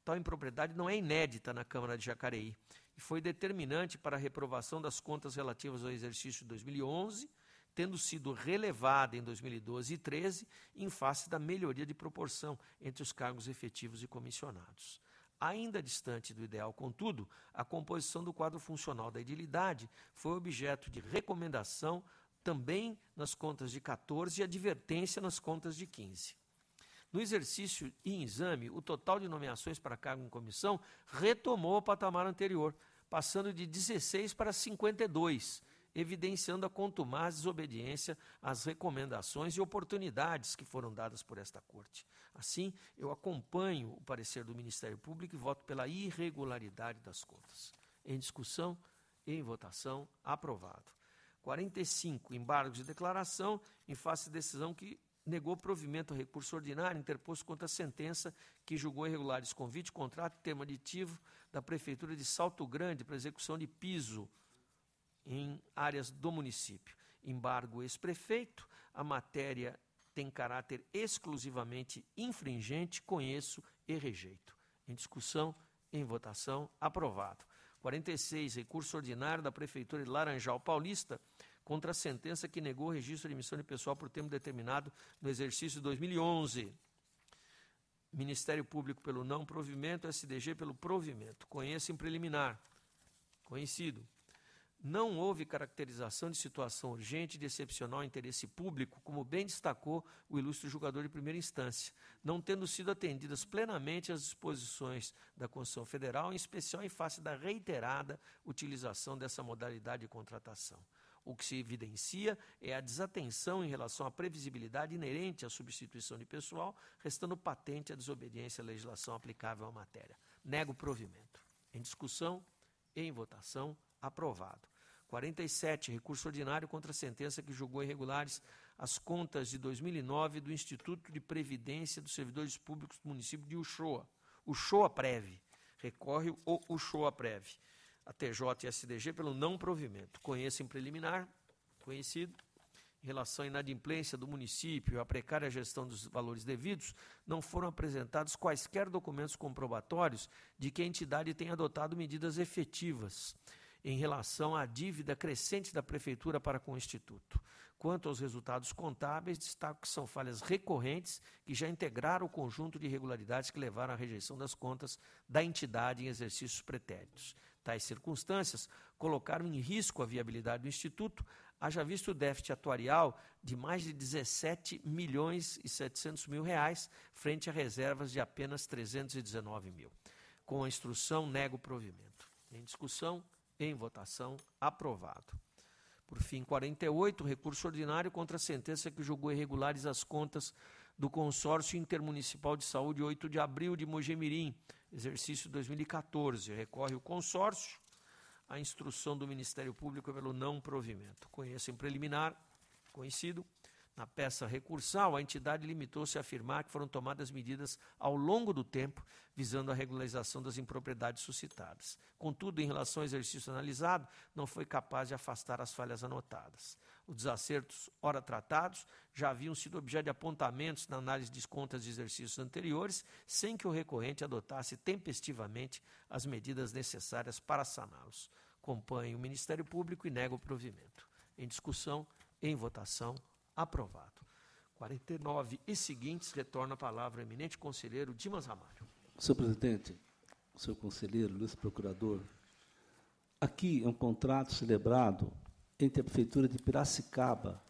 Tal impropriedade não é inédita na Câmara de Jacareí e foi determinante para a reprovação das contas relativas ao exercício de 2011, tendo sido relevada em 2012 e 2013 em face da melhoria de proporção entre os cargos efetivos e comissionados. Ainda distante do ideal, contudo, a composição do quadro funcional da edilidade foi objeto de recomendação também nas contas de 14 e advertência nas contas de 15. No exercício em exame, o total de nomeações para cargo em comissão retomou o patamar anterior, passando de 16 para 52, evidenciando a contumaz desobediência às recomendações e oportunidades que foram dadas por esta Corte. Assim, eu acompanho o parecer do Ministério Público e voto pela irregularidade das contas. Em discussão, em votação, aprovado. 45, embargos de declaração em face de decisão que negou provimento ao recurso ordinário interposto contra a sentença que julgou irregulares convite, contrato e termo aditivo da Prefeitura de Salto Grande para execução de piso em áreas do município. Embargo ex-prefeito, a matéria tem caráter exclusivamente infringente, conheço e rejeito. Em discussão, em votação, aprovado. 46, recurso ordinário da Prefeitura de Laranjal Paulista contra a sentença que negou o registro de admissão de pessoal por tempo determinado no exercício de 2011. Ministério Público pelo não provimento, SDG pelo provimento. Conheço em preliminar. Conhecido. Não houve caracterização de situação urgente de excepcional interesse público, como bem destacou o ilustre julgador de primeira instância, não tendo sido atendidas plenamente as disposições da Constituição Federal, em especial em face da reiterada utilização dessa modalidade de contratação. O que se evidencia é a desatenção em relação à previsibilidade inerente à substituição de pessoal, restando patente a desobediência à legislação aplicável à matéria. Nego o provimento. Em discussão, em votação, aprovado. 47, recurso ordinário contra a sentença que julgou irregulares as contas de 2009 do Instituto de Previdência dos Servidores Públicos do município de Uchoa. Uchoa-Prev. Recorre o Uchoa-Prev. A TJ e a SDG pelo não provimento. Conheço em preliminar, conhecido. Em relação à inadimplência do município e à precária gestão dos valores devidos, não foram apresentados quaisquer documentos comprobatórios de que a entidade tenha adotado medidas efetivas. em relação à dívida crescente da Prefeitura para com o Instituto. Quanto aos resultados contábeis, destaco que são falhas recorrentes que já integraram o conjunto de irregularidades que levaram à rejeição das contas da entidade em exercícios pretéritos. Tais circunstâncias colocaram em risco a viabilidade do Instituto, haja visto o déficit atuarial de mais de 17 milhões e 700 mil reais, frente a reservas de apenas 319 mil. Com a instrução, nego o provimento. Em discussão, em votação, aprovado. Por fim, 48, recurso ordinário contra a sentença que julgou irregulares as contas do Consórcio Intermunicipal de Saúde 8 de abril de Mojemirim, exercício 2014. Recorre o consórcio à instrução do Ministério Público pelo não provimento. Conheço em preliminar, conhecido. Na peça recursal, a entidade limitou-se a afirmar que foram tomadas medidas ao longo do tempo visando a regularização das impropriedades suscitadas. Contudo, em relação ao exercício analisado, não foi capaz de afastar as falhas anotadas. Os desacertos, ora tratados, já haviam sido objeto de apontamentos na análise de contas de exercícios anteriores, sem que o recorrente adotasse tempestivamente as medidas necessárias para saná-los. Acompanho o Ministério Público e nego o provimento. Em discussão, em votação, aprovado. 49 e seguintes, retorna a palavra ao eminente conselheiro Dimas Ramalho. Senhor presidente, senhor conselheiro, Luiz Procurador, aqui é um contrato celebrado entre a Prefeitura de Piracicaba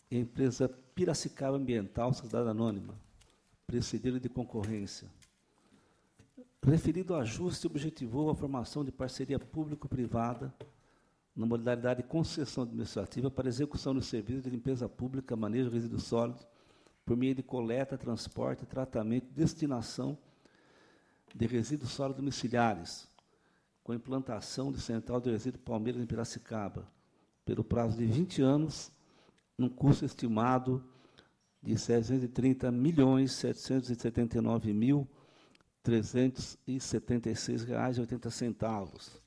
e a empresa Piracicaba Ambiental, Sociedade Anônima, precedida de concorrência. Referido ao ajuste, objetivou a formação de parceria público-privada na modalidade de concessão administrativa para execução do serviço de limpeza pública, manejo de resíduos sólidos, por meio de coleta, transporte, tratamento e destinação de resíduos sólidos domiciliares, com implantação de central de resíduos Palmeiras em Piracicaba, pelo prazo de 20 anos, num custo estimado de R$ 630.779.376,80.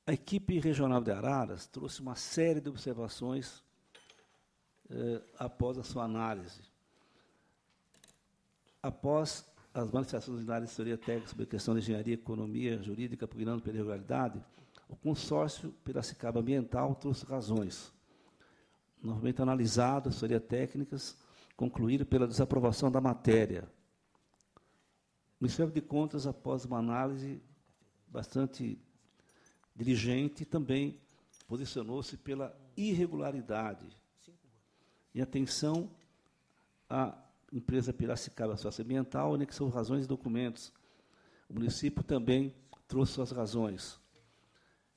A equipe regional de Araras trouxe uma série de observações após a sua análise. Após as manifestações da assessoria técnica sobre a questão de engenharia, economia, jurídica, pugnando pela irregularidade, o consórcio Piracicaba Ambiental trouxe razões. Novamente analisado, a assessoria técnicas concluíram pela desaprovação da matéria. O Ministério de Contas, após uma análise bastante diligente, também posicionou-se pela irregularidade. Em atenção à empresa Piracicaba Socioambiental, anexou razões e documentos. O município também trouxe suas razões.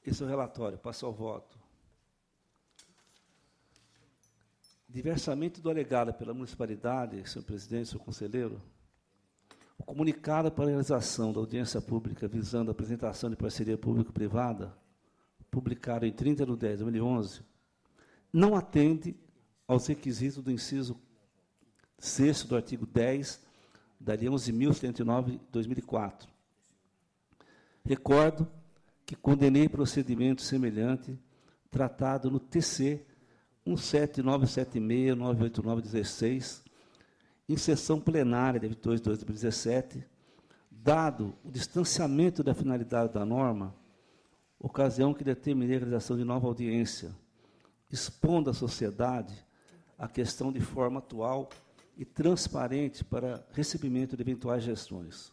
Esse é o relatório. Passo ao voto. Diversamente do alegado pela municipalidade, senhor presidente, senhor conselheiro, o comunicado para a realização da audiência pública visando a apresentação de parceria público-privada, publicado em 30 de 10 de 2011, não atende aos requisitos do inciso 6º do artigo 10 da Lei 11.109 de 2004. Recordo que condenei procedimento semelhante tratado no TC 17976-989-16, em sessão plenária de 22 de 2017, dado o distanciamento da finalidade da norma, ocasião que determinei a realização de nova audiência, expondo à sociedade a questão de forma atual e transparente para recebimento de eventuais gestões.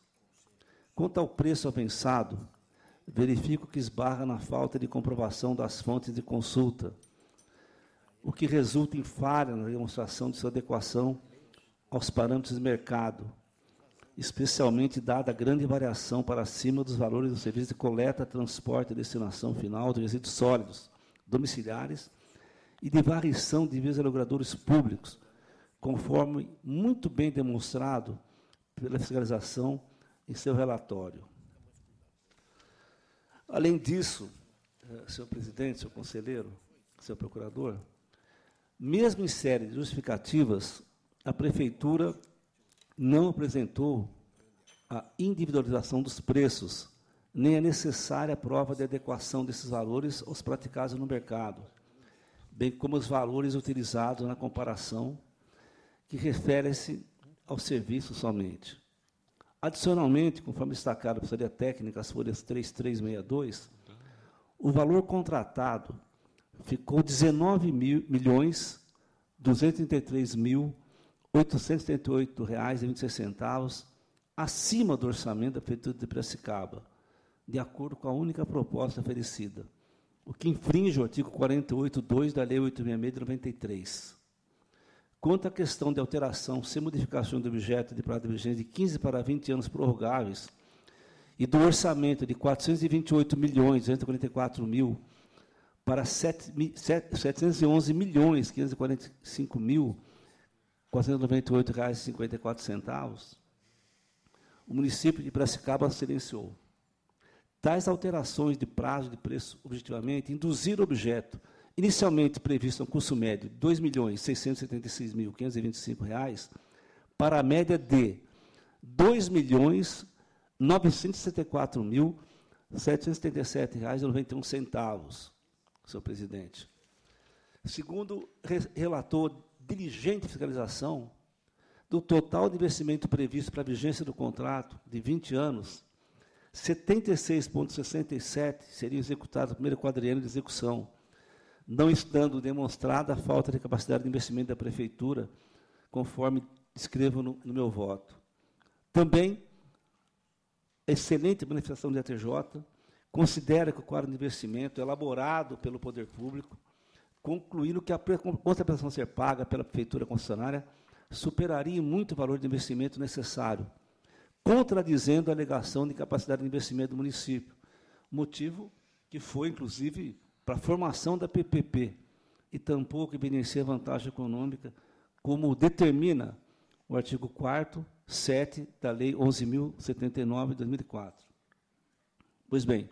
Quanto ao preço avançado, verifico que esbarra na falta de comprovação das fontes de consulta, o que resulta em falha na demonstração de sua adequação aos parâmetros de mercado, especialmente dada a grande variação para acima dos valores do serviço de coleta, transporte e destinação final de resíduos sólidos domiciliares e de variação de divisas a logradores públicos, conforme muito bem demonstrado pela fiscalização em seu relatório. Além disso, senhor presidente, senhor conselheiro, senhor procurador, mesmo em série de justificativas, a Prefeitura não apresentou a individualização dos preços, nem a necessária prova de adequação desses valores aos praticados no mercado, bem como os valores utilizados na comparação, que refere-se ao serviço somente. Adicionalmente, conforme destacado pela assessoria técnica, as folhas 3362, o valor contratado ficou R$ 19.233.878,26 acima do orçamento da Prefeitura de Piracicaba, de acordo com a única proposta oferecida, o que infringe o artigo 48.2 da Lei 866 de 93. Quanto à questão de alteração sem modificação do objeto de prazo de vigência de 15 para 20 anos prorrogáveis e do orçamento de R$ 428.244.000 para R$ 711.545.498,54, o município de Piracicaba silenciou. Tais alterações de prazo de preço, objetivamente, induziram o objeto, inicialmente previsto a um custo médio de R$ 2.676.525, para a média de R$ 2.974.777,91, senhor presidente. Segundo relator diligente de fiscalização, do total de investimento previsto para a vigência do contrato de 20 anos, 76,67 seriam executados no primeiro quadriênio de execução, não estando demonstrada a falta de capacidade de investimento da Prefeitura, conforme escrevo no meu voto. Também, excelente manifestação da ATJ, considera que o quadro de investimento elaborado pelo Poder Público, concluindo que a contraprestação a ser paga pela Prefeitura concessionária superaria muito o valor de investimento necessário, contradizendo a alegação de capacidade de investimento do município, motivo que foi, inclusive, para a formação da PPP, e tampouco evidencia vantagem econômica, como determina o artigo 4º, 7 da Lei 11.079, de 2004. Pois bem,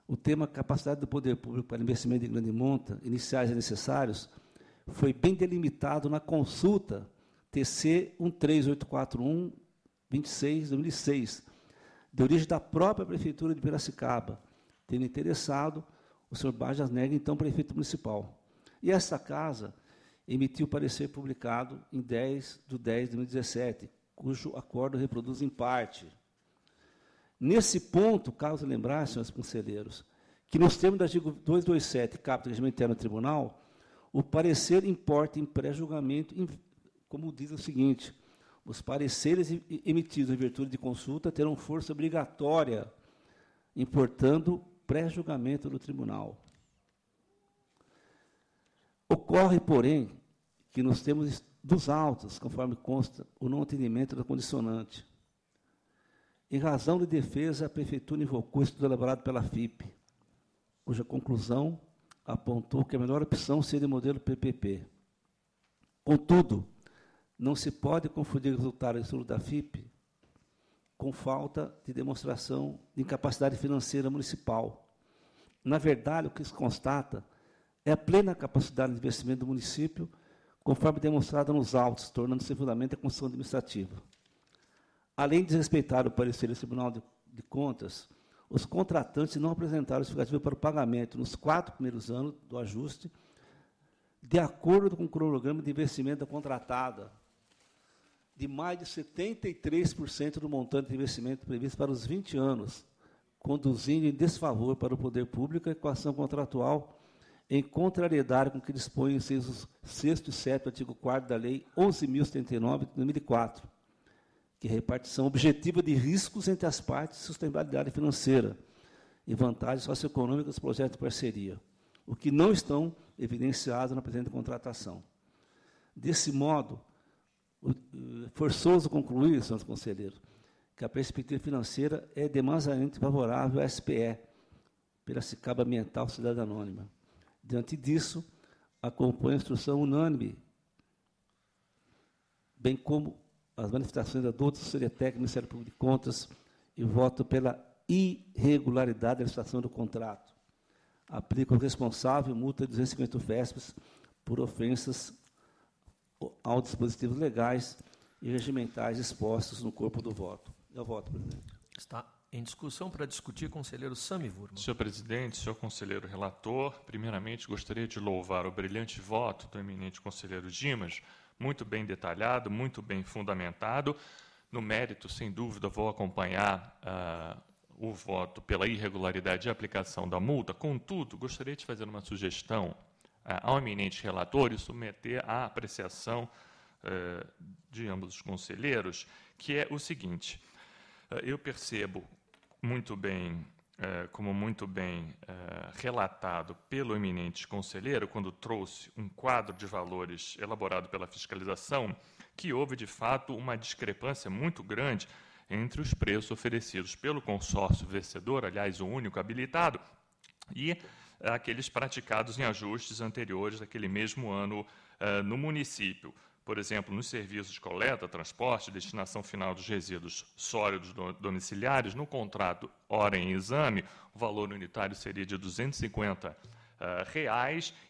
o tema capacidade do poder público para investimento de grande monta, iniciais e necessários, foi bem delimitado na consulta TC 13841, 26, 2006, de origem da própria Prefeitura de Piracicaba, tendo interessado o senhor Bajas Negra, então prefeito municipal. E esta casa emitiu parecer publicado em 10 de 10 de 2017, cujo acordo reproduz em parte. Nesse ponto, caso lembrar, senhores conselheiros, que nos termos do artigo 227, caput do regimento interno do tribunal, o parecer importa em pré-julgamento, como diz o seguinte: os pareceres emitidos em virtude de consulta terão força obrigatória, importando pré-julgamento do tribunal. Ocorre, porém, que nos termos dos autos, conforme consta o não atendimento da condicionante, em razão de defesa, a Prefeitura invocou o estudo elaborado pela FIP, cuja conclusão apontou que a melhor opção seria o modelo PPP. Contudo, não se pode confundir o resultado do estudo da FIP com falta de demonstração de incapacidade financeira municipal. Na verdade, o que se constata é a plena capacidade de investimento do município, conforme demonstrada nos autos, tornando-se fundamento a construção administrativa. Além de respeitar o parecer do Tribunal de Contas, os contratantes não apresentaram justificativa para o pagamento nos 4 primeiros anos do ajuste, de acordo com o cronograma de investimento da contratada, de mais de 73% do montante de investimento previsto para os 20 anos, conduzindo em desfavor para o poder público a equação contratual, em contrariedade com o que dispõe os incisos 6º e 7º, artigo 4º da Lei 11.079, de 2004, que é a repartição objetiva de riscos entre as partes e sustentabilidade financeira e vantagens socioeconômicas dos projetos de parceria, o que não estão evidenciados na presente contratação. Desse modo, forçoso concluir, senhores conselheiros, que a perspectiva financeira é demasiadamente favorável à SPE, Piracicaba Ambiental Cidade Anônima. Diante disso, acompanho a instrução unânime, bem como as manifestações da doutora assessoria técnica do Ministério Público de Contas, e voto pela irregularidade da licitação do contrato. Aplico ao responsável multa de 250 UFESPs por ofensas aos dispositivos legais e regimentais expostos no corpo do voto. Eu voto, presidente. Está em discussão para discutir, conselheiro Sami Wurman. Senhor presidente, senhor conselheiro relator, primeiramente gostaria de louvar o brilhante voto do eminente conselheiro Dimas, muito bem detalhado, muito bem fundamentado. No mérito, sem dúvida, vou acompanhar o voto pela irregularidade de aplicação da multa. Contudo, gostaria de fazer uma sugestão ao eminente relator e submeter à apreciação de ambos os conselheiros, que é o seguinte: eu percebo muito bem, como muito bem relatado pelo eminente conselheiro, quando trouxe um quadro de valores elaborado pela fiscalização, que houve, de fato, uma discrepância muito grande entre os preços oferecidos pelo consórcio vencedor, aliás, o único habilitado, e aqueles praticados em ajustes anteriores daquele mesmo ano no município. Por exemplo, nos serviços de coleta, transporte e destinação final dos resíduos sólidos domiciliares, no contrato hora em exame, o valor unitário seria de R$ 250,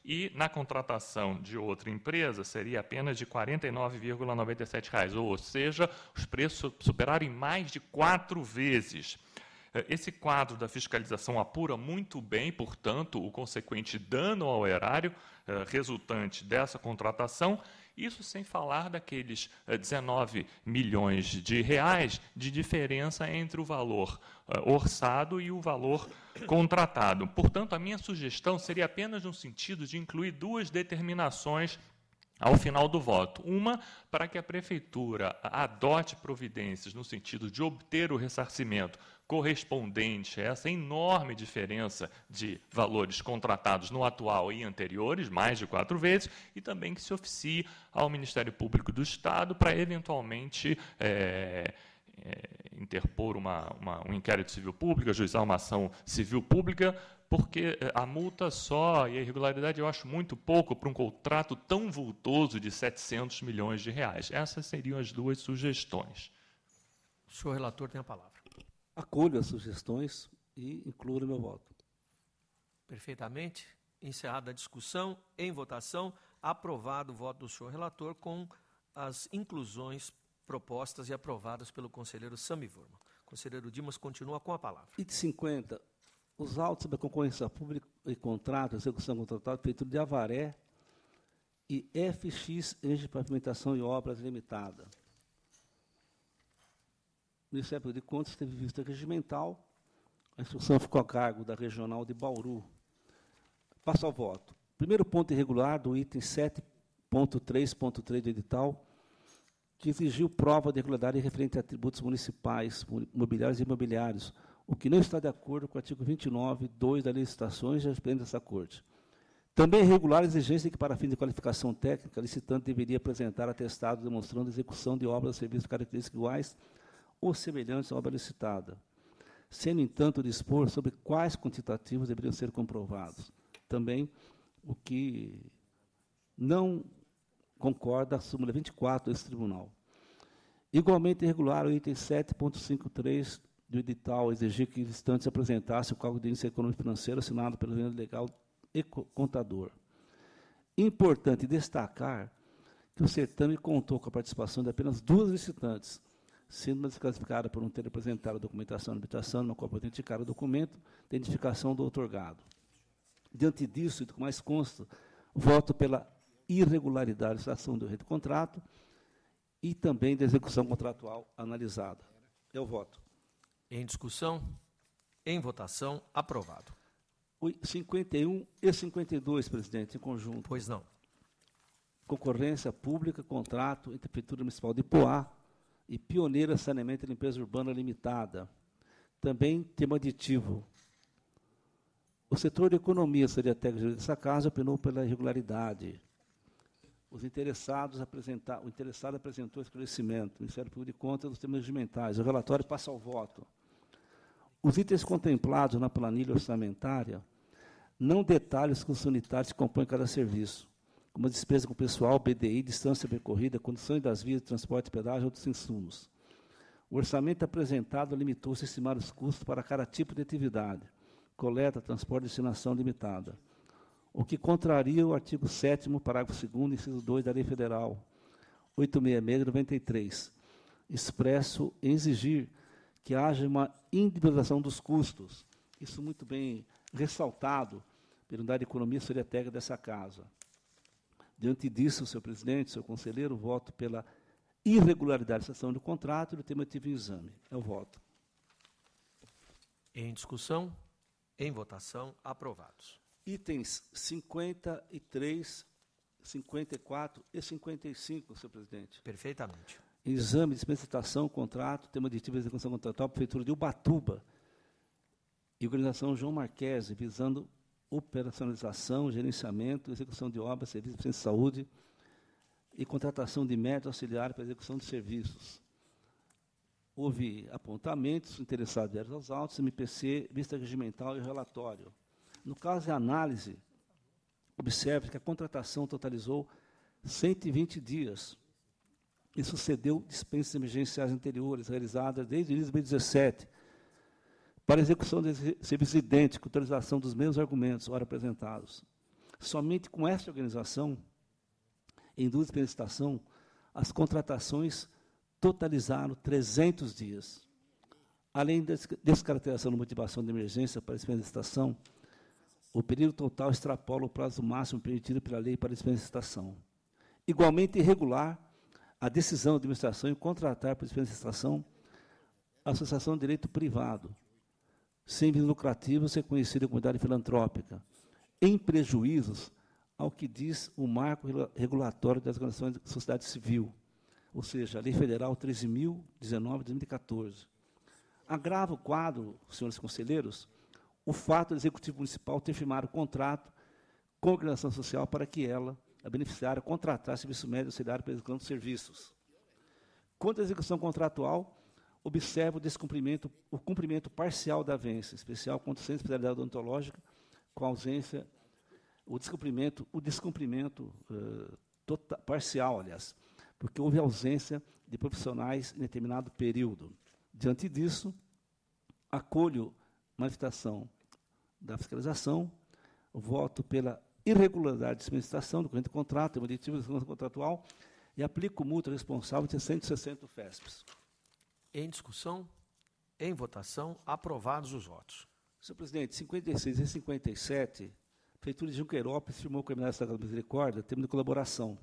e na contratação de outra empresa seria apenas de R$ 49,97, ou seja, os preços superaram em mais de 4 vezes. Esse quadro da fiscalização apura muito bem, portanto, o consequente dano ao erário resultante dessa contratação, isso sem falar daqueles 19 milhões de reais de diferença entre o valor orçado e o valor contratado. Portanto, a minha sugestão seria apenas no sentido de incluir duas determinações ao final do voto. Uma, para que a Prefeitura adote providências no sentido de obter o ressarcimento correspondente a essa enorme diferença de valores contratados no atual e anteriores, mais de 4 vezes, e também que se oficie ao Ministério Público do Estado para, eventualmente, interpor um inquérito civil público, ajuizar uma ação civil pública, porque a multa só e a irregularidade eu acho muito pouco para um contrato tão vultoso de 700 milhões de reais. Essas seriam as duas sugestões. O senhor relator tem a palavra. Acolho as sugestões e incluo no meu voto. Perfeitamente. Encerrada a discussão, em votação, aprovado o voto do senhor relator com as inclusões propostas e aprovadas pelo conselheiro Samivurma. Conselheiro Dimas continua com a palavra. Item 50. Os autos sobre a concorrência pública e contrato, execução contratual, Prefeitura de Avaré e FX Engenharia de Pavimentação e Obras Limitada. O Ministério Público de Contas teve vista regimental, a instrução ficou a cargo da Regional de Bauru. Passo ao voto. Primeiro ponto irregular do item 7.3.3 do edital, que exigiu prova de irregularidade referente a tributos municipais, mobiliários e imobiliários, o que não está de acordo com o artigo 29.2 da Lei de Licitações e expediente dessa Corte. Também é irregular a exigência de que, para fim de qualificação técnica, o licitante deveria apresentar atestado demonstrando a execução de obras ou serviços de características iguais ou semelhantes à obra licitada, sem, no entanto, dispor sobre quais quantitativos deveriam ser comprovados. Também o que não concorda a súmula 24 desse tribunal. Igualmente irregular o item 7.53 do edital, exigir que o licitante apresentasse o cálculo de índice econômico financeiro assinado pelo gerente legal e contador. Importante destacar que o certame contou com a participação de apenas 2 licitantes, sendo uma desclassificada por não ter apresentado a documentação de habilitação, no qual pode indicar o documento de identificação do outorgado. Diante disso, e do que mais consta, voto pela irregularidade da ação do rei do contrato e também da execução contratual analisada. É o voto. Em discussão, em votação, aprovado. 51 e 52, presidente, em conjunto. Pois não. Concorrência pública, contrato entre a Prefeitura Municipal de Poá e Pioneira Saneamento e Limpeza Urbana Limitada. Também tema aditivo. O setor de economia, seria técnico dessa casa, opinou pela irregularidade. O interessado apresentou esclarecimento. O Ministério Público de Contas dos temas regimentais. O relatório passa ao voto. Os itens contemplados na planilha orçamentária não detalham os custos unitários que compõem cada serviço, como a despesa com pessoal, BDI, distância percorrida, condições das vias de transporte, pedágio e outros insumos. O orçamento apresentado limitou-se a estimar os custos para cada tipo de atividade, coleta, transporte e destinação limitada, o que contraria o artigo 7º, parágrafo 2º, inciso 2 da Lei Federal 866 de 93, expresso em exigir que haja uma individualização dos custos. Isso muito bem ressaltado pela Unidade de Economia e Técnica dessa casa. Diante disso, senhor presidente, senhor conselheiro, voto pela irregularidade da ação do contrato e do tema ativo em exame. É o voto. Em discussão, em votação, aprovados. Itens 53, 54 e 55, senhor presidente. Perfeitamente. Exame, dispensa, licitação, contrato, tema aditivo de execução contratual, Prefeitura de Ubatuba e Organização João Marquese, visando operacionalização, gerenciamento, execução de obras, serviços de saúde e contratação de médicos auxiliares para execução de serviços. Houve apontamentos, interessados vieram aos autos, MPC, vista regimental e relatório. No caso de análise, observe que a contratação totalizou 120 dias e sucedeu dispensas emergenciais anteriores, realizadas desde o início de 2017, para execução de serviços idênticos, com utilização dos mesmos argumentos ora apresentados. Somente com esta organização, em duas dispensas de licitação, as contratações totalizaram 300 dias. Além da descaracterização da motivação de emergência para a dispensa de licitação, o período total extrapola o prazo máximo permitido pela lei para a dispensa de licitação. Igualmente irregular a decisão da administração em contratar para dispensa de licitação a associação de direito privado, sem fins lucrativos, reconhecida como comunidade filantrópica, em prejuízos ao que diz o marco regulatório das organizações de sociedade civil, ou seja, a Lei Federal 13.019 de 2014. Agrava o quadro, senhores conselheiros, o fato do Executivo Municipal ter firmado o contrato com a organização social para que ela, a beneficiária, contratasse serviço médio auxiliar para a execução de serviços. Quanto à execução contratual, observa o cumprimento parcial da avença, especial contra a especialidade odontológica, com ausência, o descumprimento parcial, aliás, porque houve ausência de profissionais em determinado período. Diante disso, acolho manifestação da fiscalização, voto pela irregularidade de dispensação do corrente contrato, tema aditivo de execução contratual, e aplico multa responsável de 160 FESPs. Em discussão, em votação, aprovados os votos. Senhor presidente, 56 e 57, a Prefeitura de Junqueirópolis firmou com a Criminalidade Estadual da Misericórdia termo de colaboração.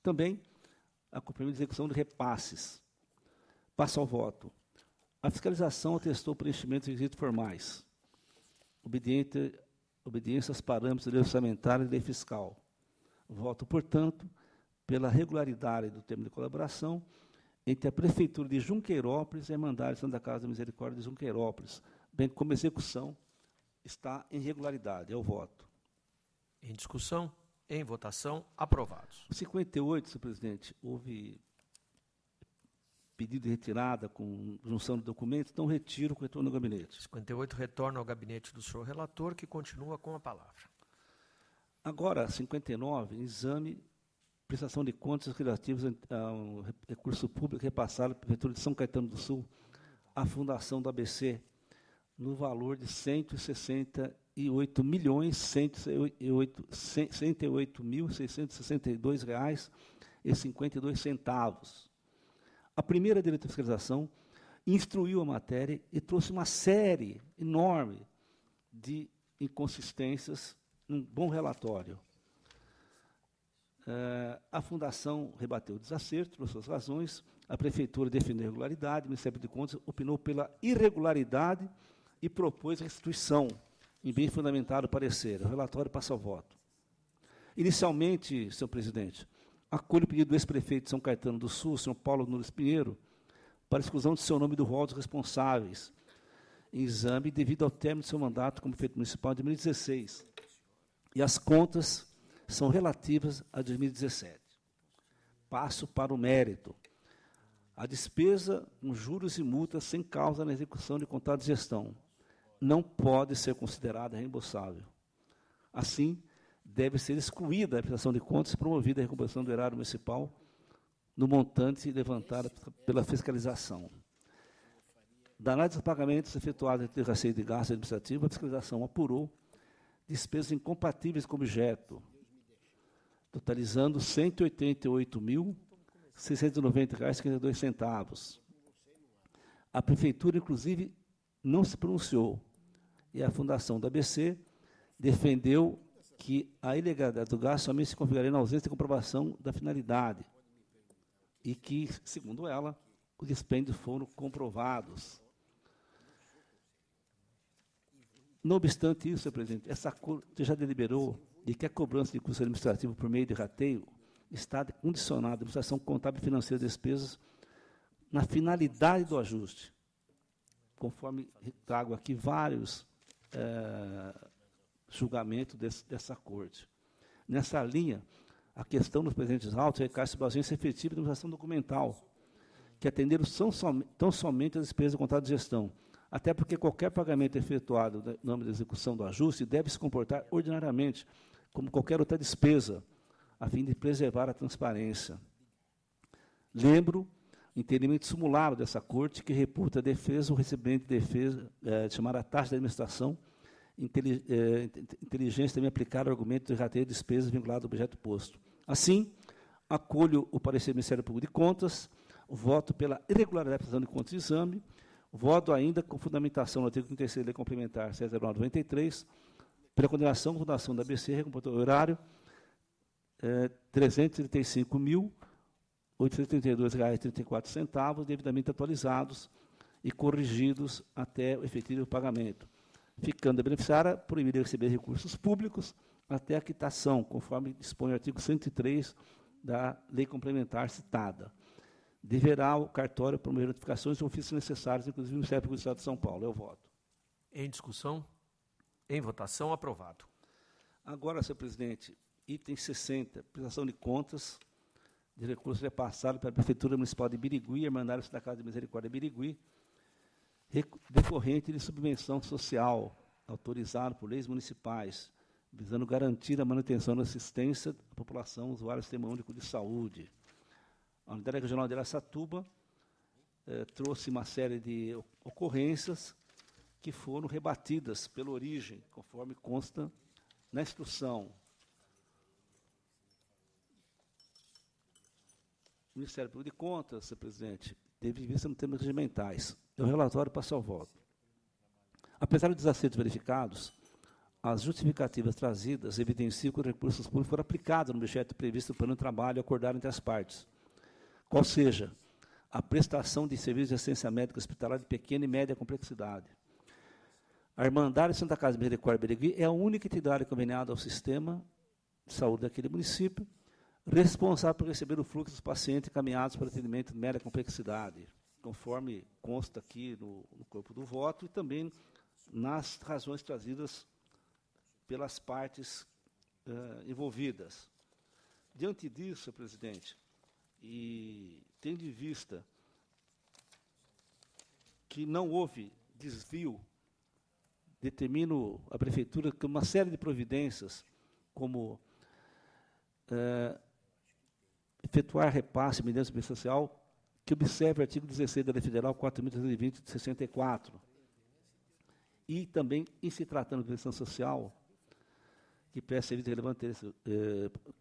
Também, a cumprimento de execução de repasses. Passo ao voto. A fiscalização atestou o preenchimento de requisitos formais, obediência aos parâmetros da lei orçamentária e da lei fiscal. Voto, portanto, pela regularidade do termo de colaboração entre a Prefeitura de Junqueirópolis e a Irmandade Santa Casa da Misericórdia de Junqueirópolis, bem como a execução está em regularidade. É o voto. Em discussão, em votação, aprovados. 58, senhor presidente, houve pedido de retirada com junção de documentos, então retiro com retorno ao gabinete. 58, retorno ao gabinete do senhor relator, que continua com a palavra. Agora, 59, exame, prestação de contas relativas ao recurso público repassado pela Prefeitura de São Caetano do Sul à Fundação do ABC, no valor de R$ 168.662,52. A primeira diretoria de fiscalização instruiu a matéria e trouxe uma série enorme de inconsistências num bom relatório. A Fundação rebateu o desacerto, por suas razões, a Prefeitura defendeu a irregularidade, o Ministério de Contas opinou pela irregularidade e propôs a restituição, em bem fundamentado parecer. O relatório passa ao voto. Inicialmente, senhor presidente, acolho o pedido do ex-prefeito de São Caetano do Sul, senhor Paulo Nunes Pinheiro, para exclusão de seu nome do rol dos responsáveis em exame devido ao término de seu mandato como prefeito municipal em 2016. E as contas são relativas a 2017. Passo para o mérito. A despesa com juros e multas sem causa na execução de contrato de gestão não pode ser considerada reembolsável. Assim, deve ser excluída a prestação de contas e promovida a recuperação do erário municipal no montante levantado pela fiscalização. Da análise dos pagamentos efetuados entre receita de gasto administrativo, a fiscalização apurou despesas incompatíveis com objeto, totalizando R$ 188.690,52. A Prefeitura, inclusive, não se pronunciou, e a Fundação da ABC defendeu que a ilegalidade do gasto somente se configuraria na ausência de comprovação da finalidade e que, segundo ela, os dispêndios foram comprovados. Não obstante isso, senhor presidente, essa Corte já deliberou de que a cobrança de custo administrativo por meio de rateio está condicionada à administração contábil e financeira de despesas na finalidade do ajuste, conforme trago aqui vários julgamentos dessa Corte. Nessa linha, a questão dos presentes autos recai sobre a ausência efetiva de administração documental, que atenderam tão somente as despesas do contrato de gestão, até porque qualquer pagamento efetuado no nome da execução do ajuste deve se comportar ordinariamente, como qualquer outra despesa, a fim de preservar a transparência. Lembro o entendimento simulado dessa Corte, que reputa a defesa ou recebimento de defesa, chamada taxa de administração, inteligência também aplicar o argumento de rateio de despesas vinculado ao objeto posto. Assim, acolho o parecer do Ministério Público de Contas, voto pela irregularidade da prestação de contas de exame, voto ainda com fundamentação no artigo 36 da Lei Complementar 709/93, pela condenação com fundação da ABC, recomportou horário R$ 335.832,34, devidamente atualizados e corrigidos até o efetivo pagamento, ficando a beneficiária proibida de receber recursos públicos até a quitação, conforme dispõe o artigo 103 da Lei Complementar citada. Deverá o cartório promover notificações e ofícios necessários, inclusive o Ministério Público do Estado de São Paulo. Eu voto. Em discussão? Em votação, aprovado. Agora, senhor presidente, item 60, prestação de contas de recursos repassados para a Prefeitura Municipal de Birigui, Irmandários da Casa de Misericórdia Birigui, decorrente de subvenção social, autorizado por leis municipais, visando garantir a manutenção da assistência da população usuária do Sistema Único de Saúde. A Unidade Regional de Araçatuba trouxe uma série de ocorrências que foram rebatidas pela origem, conforme consta na instrução. O Ministério Público de Contas, senhor presidente, teve vista nos termos regimentais. O relatório passa ao voto. Apesar dos desacertos verificados, as justificativas trazidas evidenciam que os recursos públicos foram aplicados no objeto previsto no plano de trabalho acordado entre as partes, qual seja a prestação de serviços de assistência médica hospitalar de pequena e média complexidade. A Irmandade Santa Casa de Misericórdia Birigui é a única entidade conveniada ao sistema de saúde daquele município, responsável por receber o fluxo dos pacientes encaminhados para atendimento de média complexidade, conforme consta aqui no corpo do voto e também nas razões trazidas pelas partes envolvidas. Diante disso, senhor presidente, e tendo em vista que não houve desvio, determino à Prefeitura que uma série de providências, como efetuar repasse mediante subvenção social, que observe o artigo 16 da Lei Federal 4.320 de 64. E também, em se tratando de subvenção social, que presta serviço de relevante interesse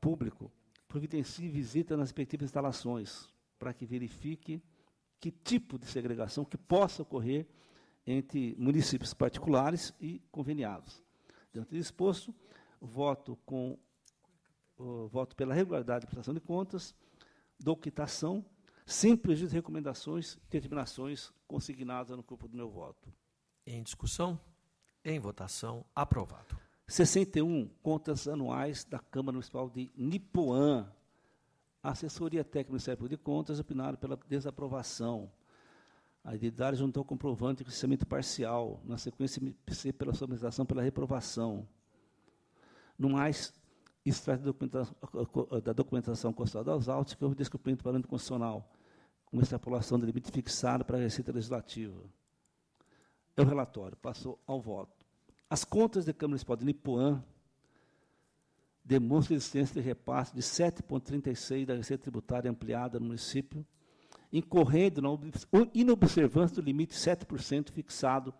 público, providencie visita nas respectivas instalações, para que verifique que tipo de segregação que possa ocorrer entre municípios particulares e conveniados. Diante do exposto, voto pela regularidade de prestação de contas, dou quitação, sem prejuízo de recomendações e determinações consignadas no corpo do meu voto. Em discussão? Em votação, aprovado. 61, contas anuais da Câmara Municipal de Nipoã. A assessoria técnica do Ministério Público de Contas opinaram pela desaprovação. A entidade juntou comprovante de crescimento parcial, na sequência MPC pela solicitação pela reprovação. No mais, isso traz da documentação constada aos autos que houve descumprimento do parâmetro constitucional, com extrapolação do limite fixado para a Receita Legislativa. É o relatório, passou ao voto. As contas da Câmara Municipal de Nipoã demonstram a existência de repasse de 7,36% da Receita Tributária ampliada no município, incorrendo na inobservância do limite 7% fixado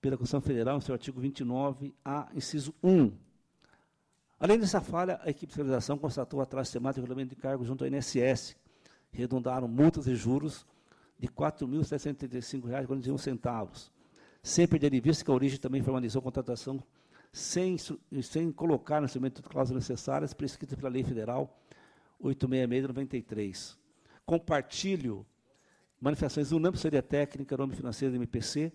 pela Constituição Federal, no seu artigo 29A, inciso 1. Além dessa falha, a equipe de fiscalização constatou atraso sistemático de regulamento de cargos junto ao INSS, redundaram multas e juros de R$ 4.735,41, sem perder de vista que a origem também formalizou a contratação sem colocar no instrumento de cláusulas necessárias prescritas pela Lei Federal 866 de 93. Compartilho manifestações unânimes de técnica, nome financeiro do MPC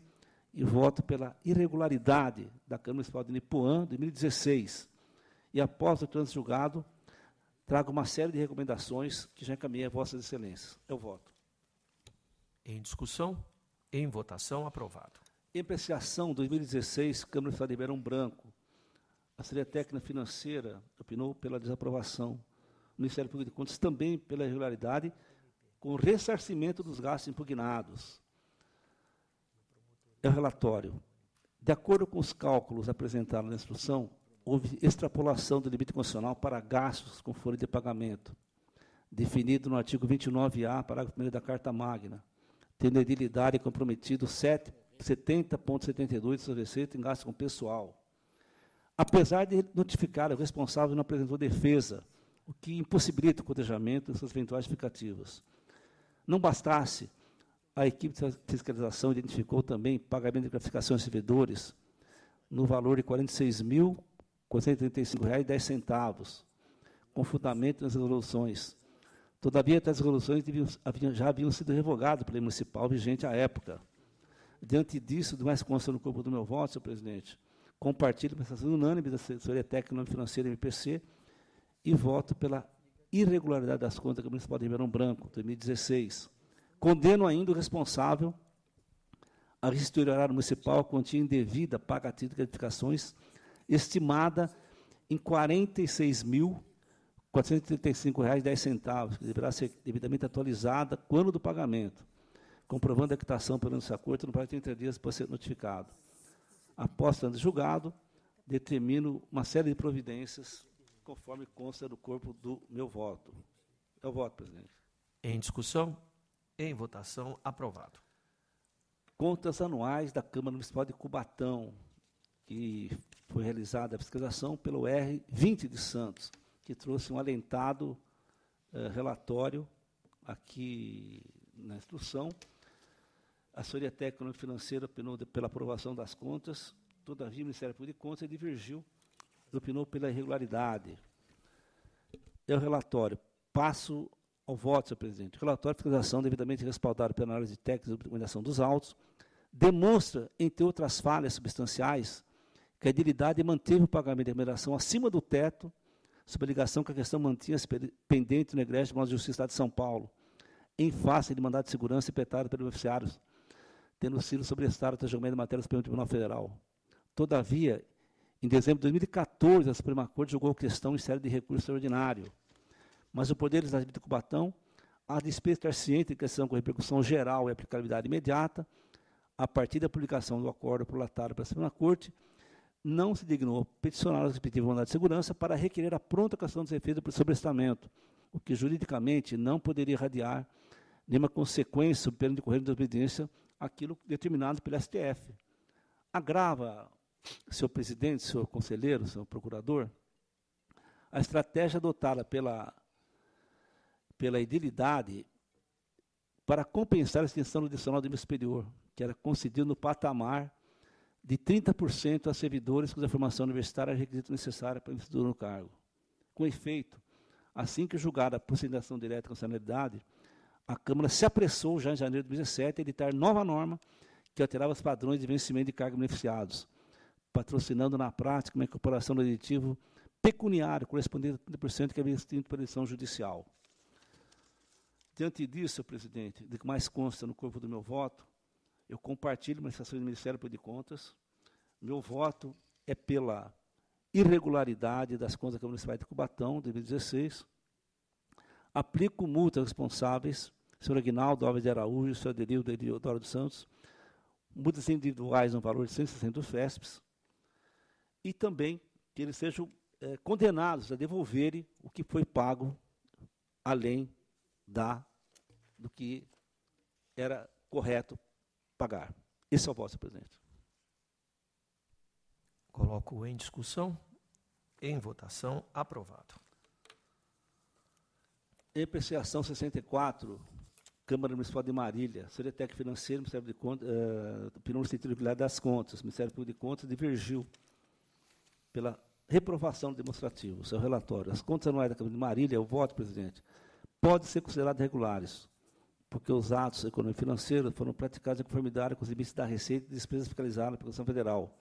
e voto pela irregularidade da Câmara Municipal de Nipuã, de 2016. E, após o trânsito julgado, trago uma série de recomendações que já encaminhei a Vossas Excelências. Eu voto. Em discussão, em votação, aprovado. Em apreciação 2016, Câmara Municipal de Ribeirão Branco, a Secretaria Técnica Financeira opinou pela desaprovação. O Ministério Público de Contas também pela irregularidade, com ressarcimento dos gastos impugnados. É o relatório. De acordo com os cálculos apresentados na instrução, houve extrapolação do limite constitucional para gastos com folha de pagamento, definido no artigo 29A, parágrafo 1º da Carta Magna, tendo a edilidade comprometido 70,72 de sua receita em gastos com pessoal. Apesar de notificar o responsável não apresentou defesa, o que impossibilita o cotejamento de suas eventuais justificativas. Não bastasse, a equipe de fiscalização identificou também pagamento de gratificações aos servidores no valor de R$ 46.435,10, com fundamento nas resoluções. Todavia, tais resoluções já haviam sido revogadas pela lei municipal vigente à época. Diante disso, do mais consta no corpo do meu voto, senhor presidente, compartilho a prestação unânime da Assessoria Técnica e Financeira MPC e voto pela irregularidade das contas da Câmara Municipal de Ribeirão Branco, 2016. Condeno ainda o responsável a restituir ao erário municipal a quantia indevida paga a título de gratificações, estimada em R$ 46.435,10, que deverá ser devidamente atualizada quando do pagamento, comprovando a quitação pelo nosso acordo no prazo de 30 dias após ser notificado. Após sendo julgado, determino uma série de providências, conforme consta do corpo do meu voto. É o voto, presidente. Em discussão, em votação, aprovado. Contas anuais da Câmara Municipal de Cubatão, que foi realizada a fiscalização pelo R20 de Santos, que trouxe um alentado relatório aqui na instrução. A Assessoria Técnica e Financeira opinou pela aprovação das contas, todavia o Ministério Público de Contas divergiu e opinou pela irregularidade. É o relatório. Passo ao voto, senhor presidente. O relatório de fiscalização, devidamente respaldado pela análise técnica e documentação dos autos, demonstra, entre outras falhas substanciais, que a edilidade manteve o pagamento de remuneração acima do teto, sob a ligação que a questão mantinha-se pendente no egrégio do Tribunal de Justiça do Estado de São Paulo, em face de mandado de segurança impetrado pelos beneficiários, tendo sido sobrestado até o julgamento de matéria do Supremo Tribunal Federal. Todavia, em dezembro de 2014, a Suprema Corte julgou a questão em série de recurso extraordinário. Mas o Poder Legislativo de Cubatão, a despeito de estar ciente de questão com repercussão geral e aplicabilidade imediata, a partir da publicação do acordo prolatário pela Suprema Corte, não se dignou peticionar o respectivo mandado de segurança para requerer a pronta questão dos efeitos do sobrestamento, o que juridicamente não poderia irradiar nenhuma consequência pelo decorrer da obediência àquilo determinado pelo STF. Agrava, senhor presidente, senhor conselheiro, senhor procurador, a estratégia adotada pela edilidade para compensar a extensão adicional do nível superior, que era concedido no patamar de 30% a servidores cuja formação universitária era requisito necessário para a investidura no cargo. Com efeito, assim que julgada a procedição direta de constitucionalidade, a Câmara se apressou, já em janeiro de 2017, a editar nova norma que alterava os padrões de vencimento de cargos beneficiados, patrocinando na prática uma incorporação do aditivo pecuniário correspondente a 30% que havia extinto pela decisão judicial. Diante disso, senhor presidente, do que mais consta no corpo do meu voto, eu compartilho a manifestação do Ministério Público de Contas. Meu voto é pela irregularidade das contas da Câmara Municipal de Cubatão, de 2016. Aplico multas aos responsáveis, senhor Aguinaldo Alves de Araújo, senhor Aderildo Eudoro dos Santos, multas individuais no valor de 160 FESPs, e também que eles sejam condenados a devolverem o que foi pago além do que era correto pagar. Esse é o voto, senhor presidente. Coloco em discussão, em votação, aprovado. Em apreciação 64, Câmara Municipal de Marília, Assessoria Técnica Financeira, Ministério de Contas, opinou no sentido de regularidade das contas. O Ministério Público de Contas divergiu pela reprovação do demonstrativo. Seu relatório. As contas anuais da Câmara de Marília, o voto, presidente, podem ser consideradas regulares, porque os atos econômicos e financeiros foram praticados em conformidade com os limites da receita e despesas fiscalizadas pela Constituição Federal,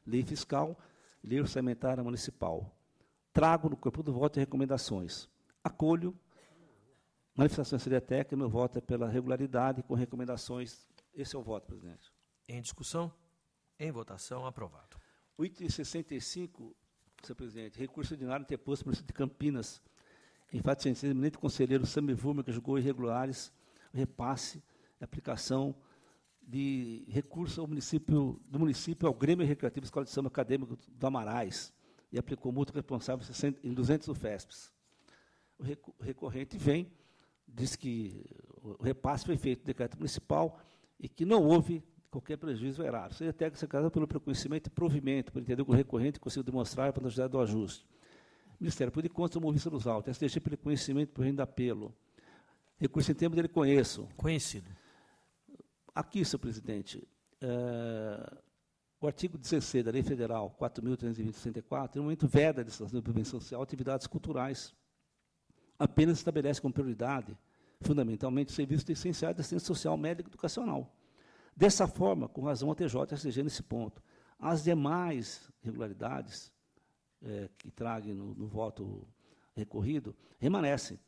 lei fiscal, lei orçamentária municipal. Trago no corpo do voto recomendações. Acolho manifestações da técnica, meu voto é pela regularidade com recomendações. Esse é o voto, presidente. Em discussão? Em votação, aprovado. O item 65, senhor presidente, recurso ordinário interposto pelo município de Campinas, em fato de sentença, o eminente conselheiro Sami Vurma, que julgou irregulares o repasse e aplicação de recurso ao do município ao Grêmio Recreativo Escola de Samba Acadêmico do Amarais e aplicou multa responsável em 200 UFESPs. O recorrente vem, diz que o repasse foi feito no decreto municipal e que não houve qualquer prejuízo ou erário. Seja até que se casado pelo reconhecimento e provimento, para entender que o recorrente conseguiu demonstrar a possibilidade do ajuste. Ministério Público de Contas tomou vista dos autos. STG pelo conhecimento e provimento da apelo. Recurso em termos dele conheço. Conhecido. Aqui, senhor presidente, o artigo 16 da Lei Federal 4.364, no momento veda a legislação de prevenção social atividades culturais. Apenas estabelece como prioridade, fundamentalmente, serviços essenciais de assistência social, médica e educacional. Dessa forma, com razão, a TJ e a STG nesse ponto. As demais irregularidades que tragam no voto recorrido remanescem.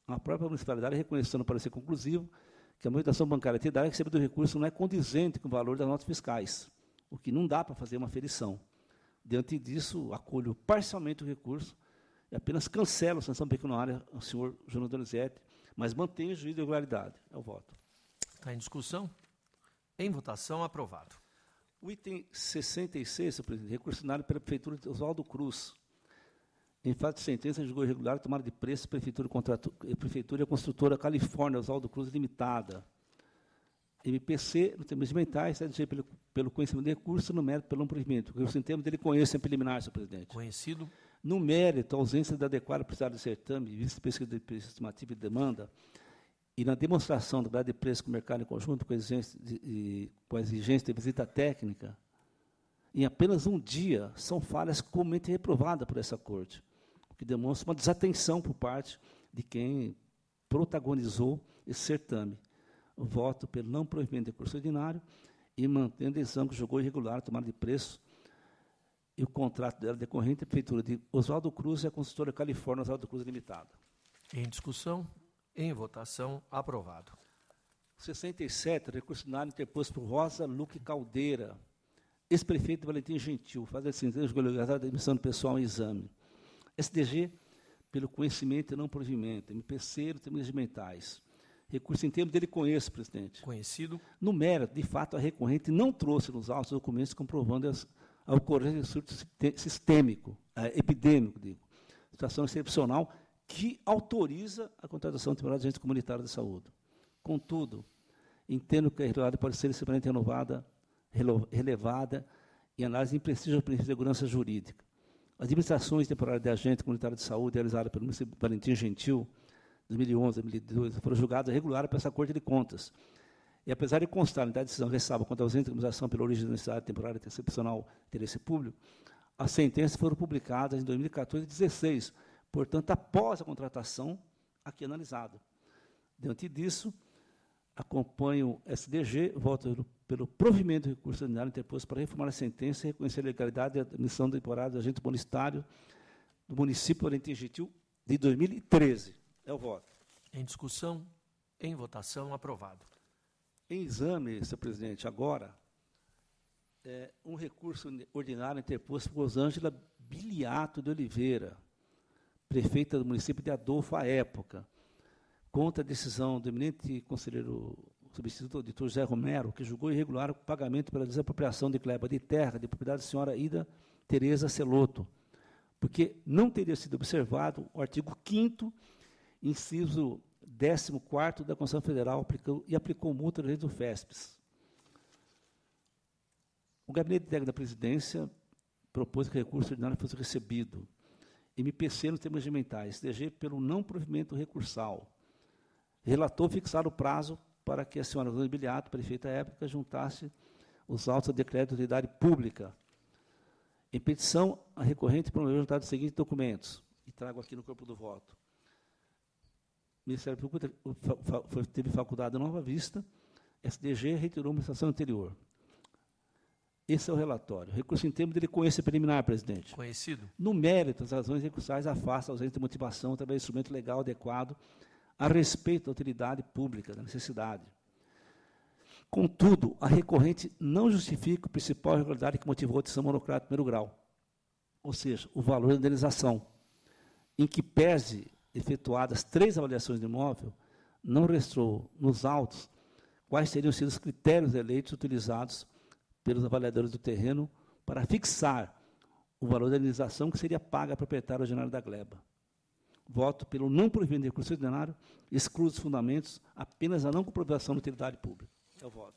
A própria municipalidade reconhecendo, para ser conclusivo, que a movimentação bancária atividade recebida do recurso não é condizente com o valor das notas fiscais, o que não dá para fazer uma aferição. Diante disso, acolho parcialmente o recurso e apenas cancelo a sanção pecuniária ao senhor João Donizete, mas mantenho o juízo de regularidade. É o voto. Está em discussão? Em votação, aprovado. O item 66, senhor presidente, recurso ordinário pela Prefeitura de Oswaldo Cruz. Em fato de sentença, julgou irregular tomada de preço, Prefeitura e a construtora Califórnia, Oswaldo Cruz Limitada. MPC, no termos regimentais, STG pelo conhecimento de recurso, no mérito pelo não provimento. O recurso em termos dele conheço em preliminar, senhor presidente. Conhecido. No mérito, a ausência da adequada prioridade de certame, vista de pesquisa de preço estimativa e demanda, e na demonstração da verdade de preço com o mercado em conjunto com a exigência de visita técnica, em apenas um dia, são falhas comumente reprovadas por essa Corte, o que demonstra uma desatenção por parte de quem protagonizou esse certame. O voto pelo não provimento de recurso ordinário e mantendo a decisão que julgou irregular a tomada de preço e o contrato dela decorrente da Prefeitura de Oswaldo Cruz e a construtora Califórnia Oswaldo Cruz Limitada. Em discussão, em votação, aprovado. 67, recurso ordinário interposto por Rosa Luque Caldeira, ex-prefeito Valentim Gentil, faz a sentença de admissão do pessoal em exame. SDG, pelo conhecimento e não provimento. MPC, no termos regimentais. Recurso em termos dele conheço, presidente. Conhecido. No mérito, de fato, a recorrente não trouxe nos autos documentos comprovando a ocorrência de surto sistêmico, epidêmico, situação excepcional, que autoriza a contratação temporária de agente comunitário de saúde. Contudo, entendo que a irregularidade pode ser simplesmente relevada em análise de imprestígio do princípio de segurança jurídica. As administrações temporárias de agente comunitário de saúde realizadas pelo município Valentim Gentil, 2011, 2012, foram julgadas regulares por essa Corte de Contas. E, apesar de constar na decisão ressalva quanto à ausência de comunicação pela origem da necessidade temporária de excepcional interesse público, as sentenças foram publicadas em 2014 e 2016, portanto, após a contratação aqui analisada. Diante disso, acompanho o SDG, voto pelo provimento do recurso ordinário interposto para reformar a sentença e reconhecer a legalidade da admissão temporária do agente publicitário do município Valentim Gentil de 2013. É o voto. Em discussão, em votação, aprovado. Em exame, senhor presidente, agora, um recurso ordinário interposto por Rosângela Biliato de Oliveira, prefeita do município de Adolfo à época, contra a decisão do eminente conselheiro substituto auditor José Romero, que julgou irregular o pagamento pela desapropriação de gleba de terra de propriedade da senhora Ida Tereza Celoto, porque não teria sido observado o artigo 5º, inciso 14º da Constituição Federal aplicou multa do do FESPES. O Gabinete Técnico da Presidência propôs que o recurso ordinário fosse recebido. MPC nos termos regimentais, STG pelo não provimento recursal. Relator fixar o prazo para que a senhora Rosângela Biliato, prefeita à época, juntasse os autos a decreto de utilidade pública. Em petição, a recorrente promoveu o juntado dos seguintes documentos, e trago aqui no corpo do voto. Ministério Público teve faculdade Nova Vista, SDG retirou uma licitação anterior. Esse é o relatório. Recurso em termos de reconhecimento preliminar, presidente. Conhecido. No mérito, as razões recursais afastam a ausência de motivação através do instrumento legal adequado a respeito da utilidade pública, da necessidade. Contudo, a recorrente não justifica a principal irregularidade que motivou a decisão monocrática de primeiro grau, ou seja, o valor da indenização, em que pese efetuadas 3 avaliações do imóvel, não restou nos autos quais teriam sido os critérios eleitos utilizados pelos avaliadores do terreno para fixar o valor da indenização que seria paga ao proprietário originário da gleba. Voto pelo não provimento de recurso ordinário, excluo os fundamentos, apenas a não comprovação da utilidade pública. É o voto.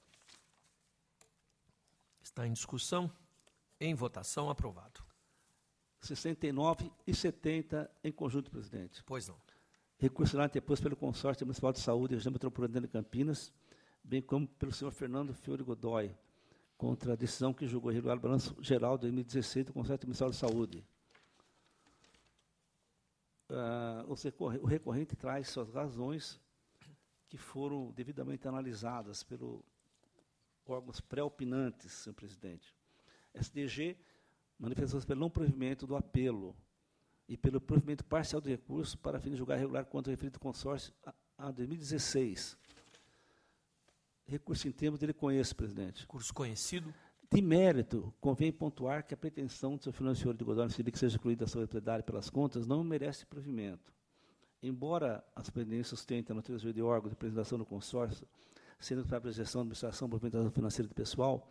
Está em discussão. Em votação, aprovado. 69 e 70 em conjunto, presidente. Pois não. Recurso ordinário interposto pelo Consórcio Municipal de Saúde e Região Metropolitana de Campinas, bem como pelo senhor Fernando Fiore Godoy, contra a decisão que julgou irregular o balanço geral de 2016 do Consórcio Municipal de Saúde. O recorrente traz suas razões que foram devidamente analisadas pelos órgãos pré-opinantes, senhor presidente. SDG manifestou-se pelo não provimento do apelo e pelo provimento parcial do recurso para fim de julgar irregular contra o referido consórcio a 2016. Recurso em termos dele conheço, presidente. Recurso conhecido. De mérito, convém pontuar que a pretensão do senhor Fernando Fiore de Godoy que seja excluída a sua propriedade pelas contas não merece provimento. Embora a superintendência sustente a natureza de órgão de representação do consórcio, sendo para a gestão, administração e movimentação financeira do pessoal,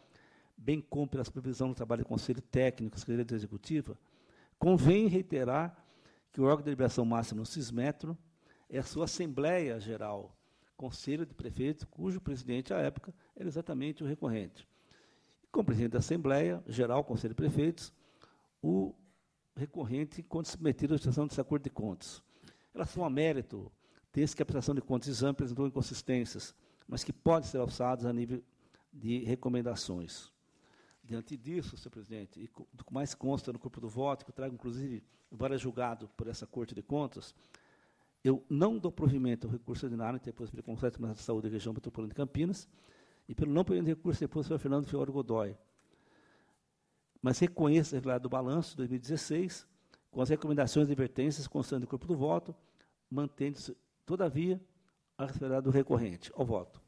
bem como pela supervisão do trabalho do Conselho Técnico e Secretaria Executiva, convém reiterar que o órgão de deliberação máxima no CISMetro é a sua Assembleia Geral, Conselho de Prefeitos, cujo presidente, à época, era exatamente o recorrente. Como presidente da Assembleia Geral, Conselho de Prefeitos, o recorrente, quando submetido à situação desse acordo de contas. Em relação a mérito, tem-se que a prestação de contas de exame apresentou inconsistências, mas que podem ser alçadas a nível de recomendações. Diante disso, senhor presidente, e do que mais consta no corpo do voto, que eu trago, inclusive, várias julgado por essa Corte de Contas, eu não dou provimento ao recurso ordinário interposto pelo Conselho de Saúde da Região Metropolitana de Campinas e pelo não provimento de recurso interposto pelo Fernando Fiore Godoy. Mas reconheço a irregularidade do balanço de 2016, com as recomendações e advertências constantes do corpo do voto, mantendo-se, todavia, a responsabilidade do recorrente. Ao voto.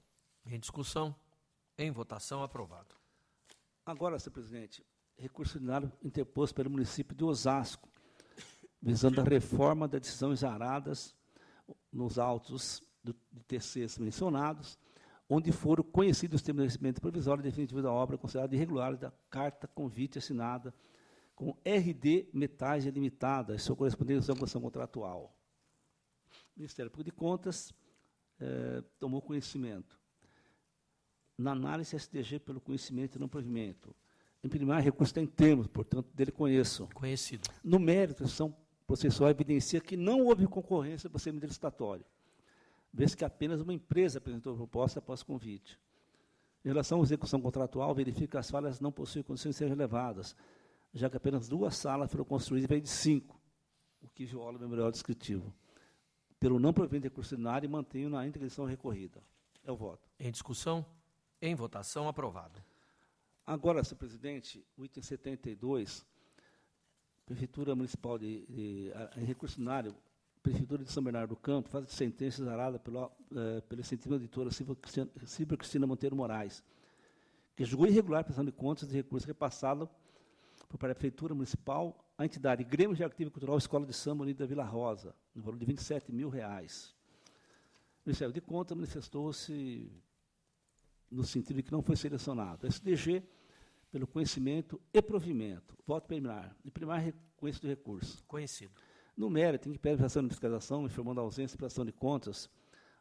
Em discussão. Em votação, aprovado. Agora, senhor presidente, recurso ordinário interposto pelo município de Osasco, visando a reforma das decisões aradas nos autos de terceiros mencionados, onde foram conhecidos os termos de recebimento provisório e definitivo da obra considerada irregular da carta convite assinada com RD Metais Limitada e sua correspondente à contratual. O Ministério Público de Contas tomou conhecimento. Na análise SDG pelo conhecimento e não provimento. Em primário, recurso está em termos, portanto, dele conheço. Conhecido. No mérito, a sessão processual evidencia que não houve concorrência para o procedimento licitatório, vez que apenas uma empresa apresentou a proposta após convite. Em relação à execução contratual, verifica que as falhas não possuem condições de ser relevadas, já que apenas 2 salas foram construídas em vez de 5, o que viola o memorial descritivo. Pelo não provimento de recurso ordinário, mantenho na íntegra decisão recorrida. É o voto. Em discussão. Em votação, aprovado. Agora, senhor presidente, o item 72, Prefeitura Municipal em recurso ordinário, Prefeitura de São Bernardo do Campo, faz sentença exarada pela excelentíssima editora Silvia Cristina Monteiro Moraes, que julgou irregular a prestação de contas de recurso repassado por Prefeitura Municipal à entidade Grêmio de Atividade Cultural Escola de Samba Unida da Vila Rosa, no valor de R$ 27.000. O Ministério de Contas manifestou-se no sentido de que não foi selecionado. SDG, pelo conhecimento e provimento. Voto preliminar. De primário, reconhecimento do recurso. Conhecido. No mérito, em que pede prestação de fiscalização, informando a ausência de prestação de contas,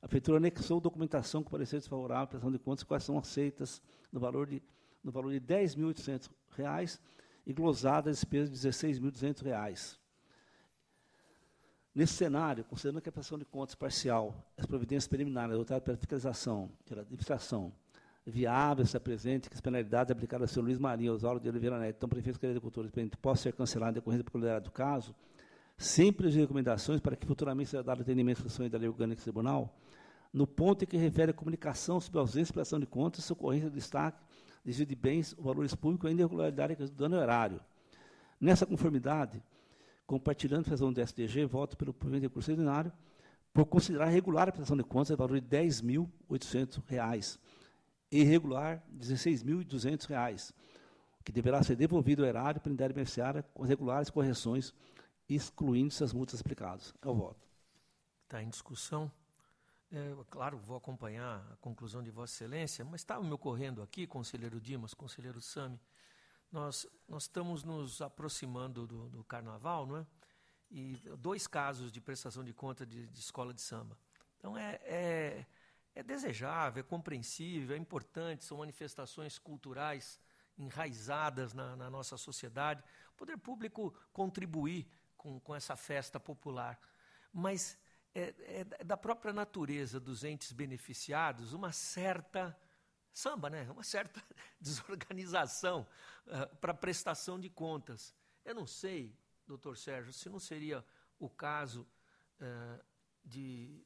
a Prefeitura anexou documentação com parecer desfavorável à prestação de contas, quais são aceitas no valor de R$ 10.800 e glosada a despesa de R$ 16.200. Nesse cenário, considerando que a prestação de contas parcial, as providências preliminares adotadas pela fiscalização, pela administração, viável se apresente que as penalidades aplicadas ao senhor Luiz Maria Osório de Oliveira Neto, então prefeito da Agricultura, possam ser canceladas em decorrência da peculiaridade do caso, sempre as recomendações para que futuramente seja dado atendimento à da lei orgânica do tribunal, no ponto em que refere a comunicação sobre a ausência de prestação de contas, socorrência de destaque, desvio de bens, valores públicos e ainda irregularidade do dano horário. Nessa conformidade, compartilhando a razão do STG, voto pelo provimento de recurso ordinário, por considerar regular a prestação de contas a valor de R$ 10.800 e irregular R$ 16.200, que deverá ser devolvido ao erário para a unidade beneficiária com as regulares correções, excluindo-se as multas aplicadas. É o voto. Está em discussão. Claro, vou acompanhar a conclusão de Vossa Excelência, mas estava me ocorrendo aqui, conselheiro Dimas, conselheiro Sami, nós estamos nos aproximando do Carnaval, não é? E 2 casos de prestação de conta de escola de samba. Então, é desejável, é compreensível, é importante, são manifestações culturais enraizadas na nossa sociedade. O poder público contribuir com essa festa popular, mas é da própria natureza dos entes beneficiados uma certa samba, né? Uma certa desorganização para prestação de contas. Eu não sei, doutor Sérgio, se não seria o caso de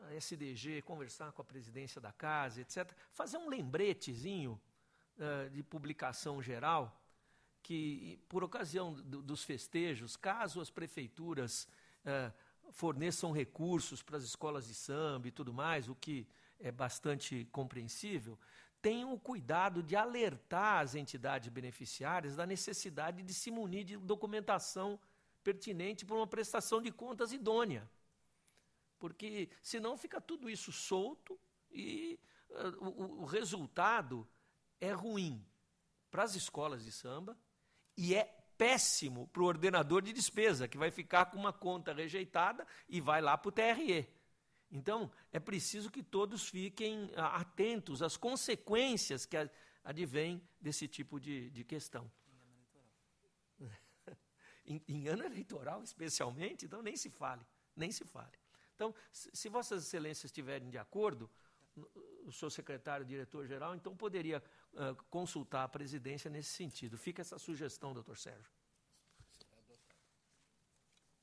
a SDG conversar com a presidência da casa, etc., fazer um lembretezinho de publicação geral, que, por ocasião dos festejos, caso as prefeituras forneçam recursos para as escolas de samba e tudo mais, o que é bastante compreensível, tenham o cuidado de alertar as entidades beneficiárias da necessidade de se munir de documentação pertinente para uma prestação de contas idônea. Porque, senão, fica tudo isso solto e o resultado é ruim para as escolas de samba e é péssimo para o ordenador de despesa, que vai ficar com uma conta rejeitada e vai lá para o TRE. Então, é preciso que todos fiquem atentos às consequências que advêm desse tipo de questão. Em ano eleitoral, especialmente, então nem se fale, nem se fale. Então, se Vossas Excelências estiverem de acordo, o senhor secretário, diretor-geral, então poderia consultar a presidência nesse sentido. Fica essa sugestão, doutor Sérgio.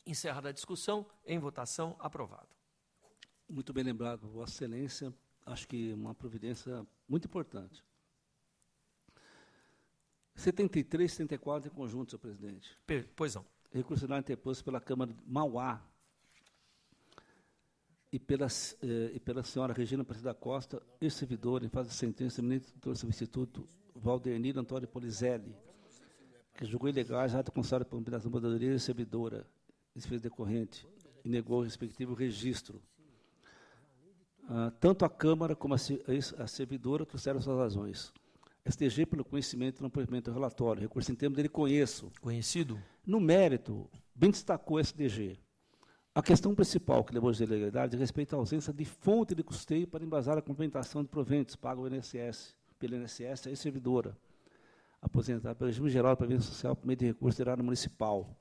Encerrada a discussão, em votação, aprovado. Muito bem lembrado, Vossa Excelência. Acho que uma providência muito importante. 73 e 74 em conjunto, senhor presidente. Pois não. Recurso ordinário interposto pela Câmara de Mauá e pela senhora Regina Aparecida da Costa, ex-servidora, em fase de sentença, eminente doutor substituto Valdernir Antônio Polizelli, que julgou ilegais a ato constado por operação de podadoria servidora, defesa decorrente, e negou o respectivo registro. Tanto a Câmara como a servidora trouxeram suas razões. STG, pelo conhecimento, não provimento do relatório. Recurso em termos dele, conheço. Conhecido? No mérito, bem destacou o STG. A questão principal que levou às ilegalidades respeita à ausência de fonte de custeio para embasar a complementação de proventos pago pelo INSS, a servidora, aposentada pelo regime geral da Previdência Social por meio de recurso da área municipal.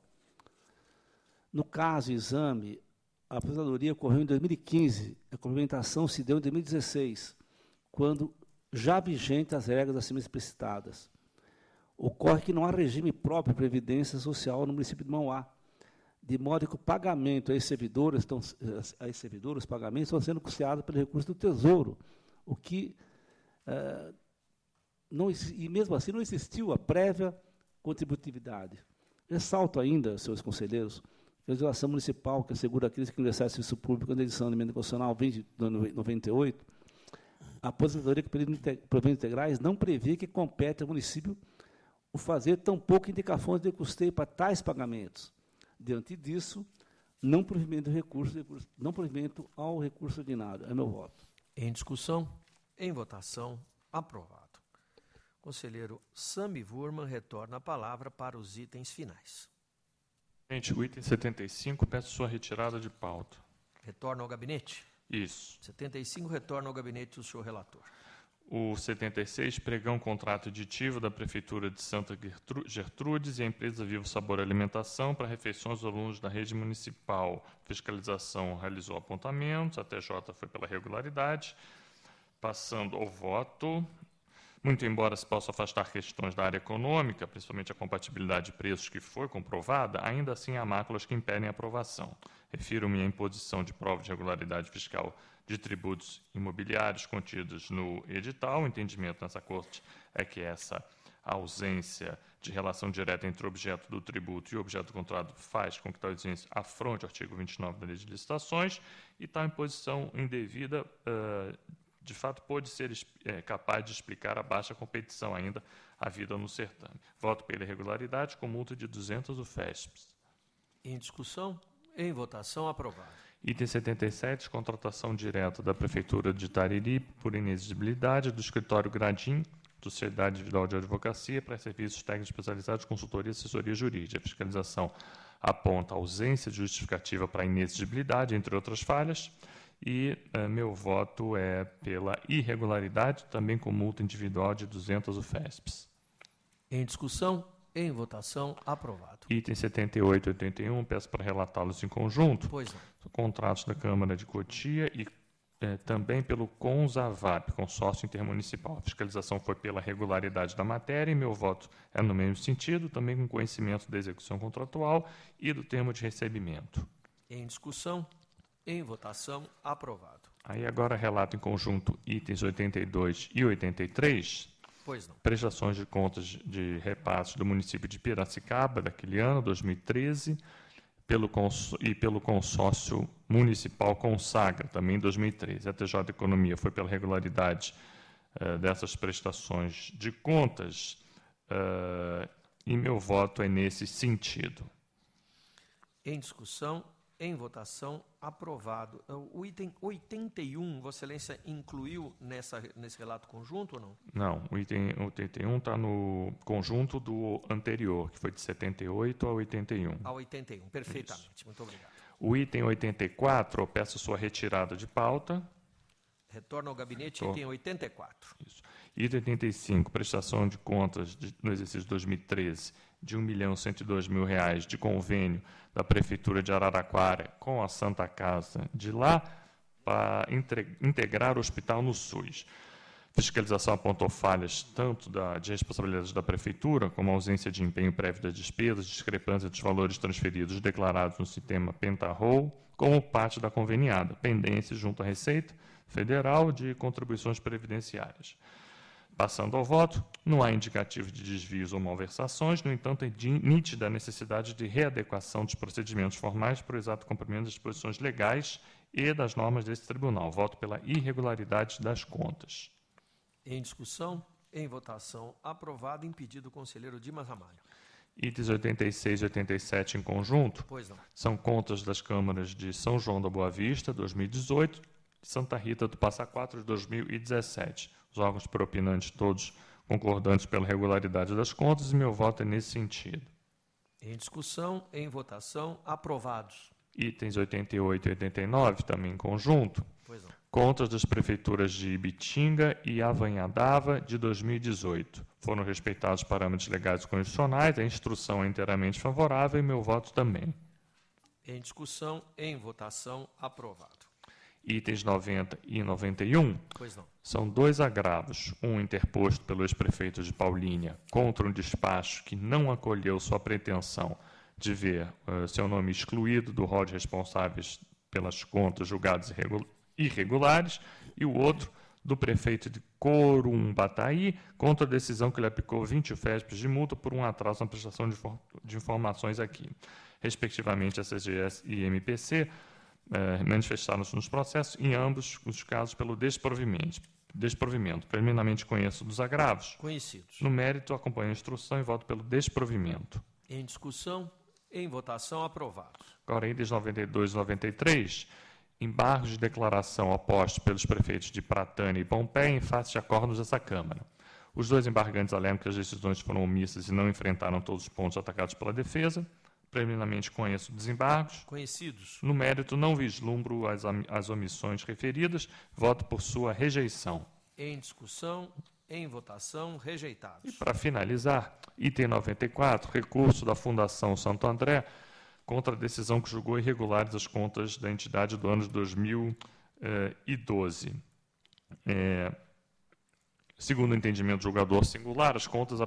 No caso, o exame, a aposentadoria ocorreu em 2015, a complementação se deu em 2016, quando já vigente as regras acima explicitadas. Ocorre que não há regime próprio de previdência social no município de Mauá, de modo que o pagamento a servidores, os pagamentos estão sendo custeados pelo recurso do Tesouro, o que, e mesmo assim, não existiu a prévia contributividade. Ressalto ainda, senhores conselheiros, que a legislação municipal que assegura aqueles que ingressaram em serviço público na edição da emenda constitucional 20 de 98, a aposentadoria com proventos integrais não prevê que compete ao município o fazer tampouco indicar fontes de custeio para tais pagamentos. Diante disso, não provimento ao recurso ordinário. É meu voto. Em discussão, em votação, aprovado. Conselheiro Sami Wurman retorna a palavra para os itens finais. Gente, o item 75, peço sua retirada de pauta. Retorna ao gabinete? Isso. 75 retorna ao gabinete do senhor relator. O 76, pregão contrato aditivo da Prefeitura de Santa Gertrudes e a empresa Vivo Sabor Alimentação para refeições aos alunos da rede municipal. Fiscalização realizou apontamentos, a TJ foi pela regularidade. Passando ao voto, Muito embora se possa afastar questões da área econômica, principalmente a compatibilidade de preços que foi comprovada, ainda assim há máculas que impedem a aprovação. Refiro-me à imposição de prova de regularidade fiscal de tributos imobiliários contidos no edital. O entendimento nessa Corte é que essa ausência de relação direta entre o objeto do tributo e o objeto do contrato faz com que tal exigência afronte o artigo 29 da Lei de Licitações, e tal imposição indevida, de fato, pode ser capaz de explicar a baixa competição ainda havida no certame. Voto pela irregularidade com multa de 200 UFESPs. Em discussão, em votação, aprovado. Item 77, contratação direta da Prefeitura de Tariri por inexigibilidade do escritório Gradim, Sociedade Individual de Advocacia, para serviços técnicos especializados de consultoria e assessoria jurídica. A fiscalização aponta ausência de justificativa para inexigibilidade, entre outras falhas, e meu voto é pela irregularidade, também com multa individual de 200 UFESPs. Em discussão, em votação, aprovado. Item 78 e 81, peço para relatá-los em conjunto. Pois não. Contratos da Câmara de Cotia e também pelo CONSAVAP, Consórcio Intermunicipal. A fiscalização foi pela regularidade da matéria e meu voto é no mesmo sentido, também com conhecimento da execução contratual e do termo de recebimento. Em discussão, em votação, aprovado. Aí agora relato em conjunto itens 82 e 83. Pois não. Prestações de contas de repasses do município de Piracicaba, daquele ano, 2013, pelo consórcio municipal Consagra, também em 2013. A TJ Economia foi pela regularidade dessas prestações de contas e meu voto é nesse sentido. Em discussão, em votação, aprovado. O item 81, Vossa Excelência incluiu nesse relato conjunto ou não? Não, o item 81 está no conjunto do anterior, que foi de 78 a 81. A 81, perfeitamente. Isso. Muito obrigado. O item 84, eu peço sua retirada de pauta. Retorno ao gabinete, item 84. Isso. Item 85, prestação de contas no exercício 2013 de R$ 1.102.000 de convênio da Prefeitura de Araraquara com a Santa Casa de lá para integrar o hospital no SUS. Fiscalização apontou falhas tanto de responsabilidade da Prefeitura, como ausência de empenho prévio das despesas, discrepância dos valores transferidos declarados no sistema Penta-Roll, como parte da conveniada, pendência junto à Receita Federal de contribuições previdenciárias. Passando ao voto, não há indicativo de desvios ou malversações, no entanto, é nítida a necessidade de readequação dos procedimentos formais para o exato cumprimento das disposições legais e das normas desse tribunal. Voto pela irregularidade das contas. Em discussão, em votação, aprovado, impedido o conselheiro Dimas Ramalho. Itens 86 e 87 em conjunto. Pois não. São contas das câmaras de São João da Boa Vista, 2018, e Santa Rita do Passa Quatro, de 2017. Os órgãos propinantes todos concordantes pela regularidade das contas e meu voto é nesse sentido. Em discussão, em votação, aprovados. Itens 88 e 89, também em conjunto. Pois não. Contas das prefeituras de Ibitinga e Avanhadava, de 2018. Foram respeitados os parâmetros legais e constitucionais, a instrução é inteiramente favorável e meu voto também. Em discussão, em votação, aprovado. Itens 90 e 91 Pois não. são dois agravos, um interposto pelo ex-prefeito de Paulínia contra um despacho que não acolheu sua pretensão de ver seu nome excluído do rol de responsáveis pelas contas julgadas irregulares, e o outro do prefeito de Corumbataí contra a decisão que lhe aplicou 20 UFESPs de multa por um atraso na prestação de informações aqui. Respectivamente, a CGS e MPC manifestaram-se nos processos, em ambos os casos, pelo desprovimento. Preliminarmente conheço dos agravos. Conhecidos. No mérito, acompanho a instrução e voto pelo desprovimento. Em discussão, em votação, aprovados. Agora, itens 92 e 93, embargos de declaração opostos pelos prefeitos de Pratânia e Pompeia em face de acordos dessa Câmara. Os dois embargantes alegam que as decisões foram omissas e não enfrentaram todos os pontos atacados pela defesa. Preliminarmente conheço desembargos. Conhecidos. No mérito, não vislumbro as omissões referidas. Voto por sua rejeição. Em discussão, em votação, rejeitados. E, para finalizar, item 94, recurso da Fundação Santo André contra a decisão que julgou irregulares as contas da entidade do ano de 2012. Segundo o entendimento do julgador singular, as contas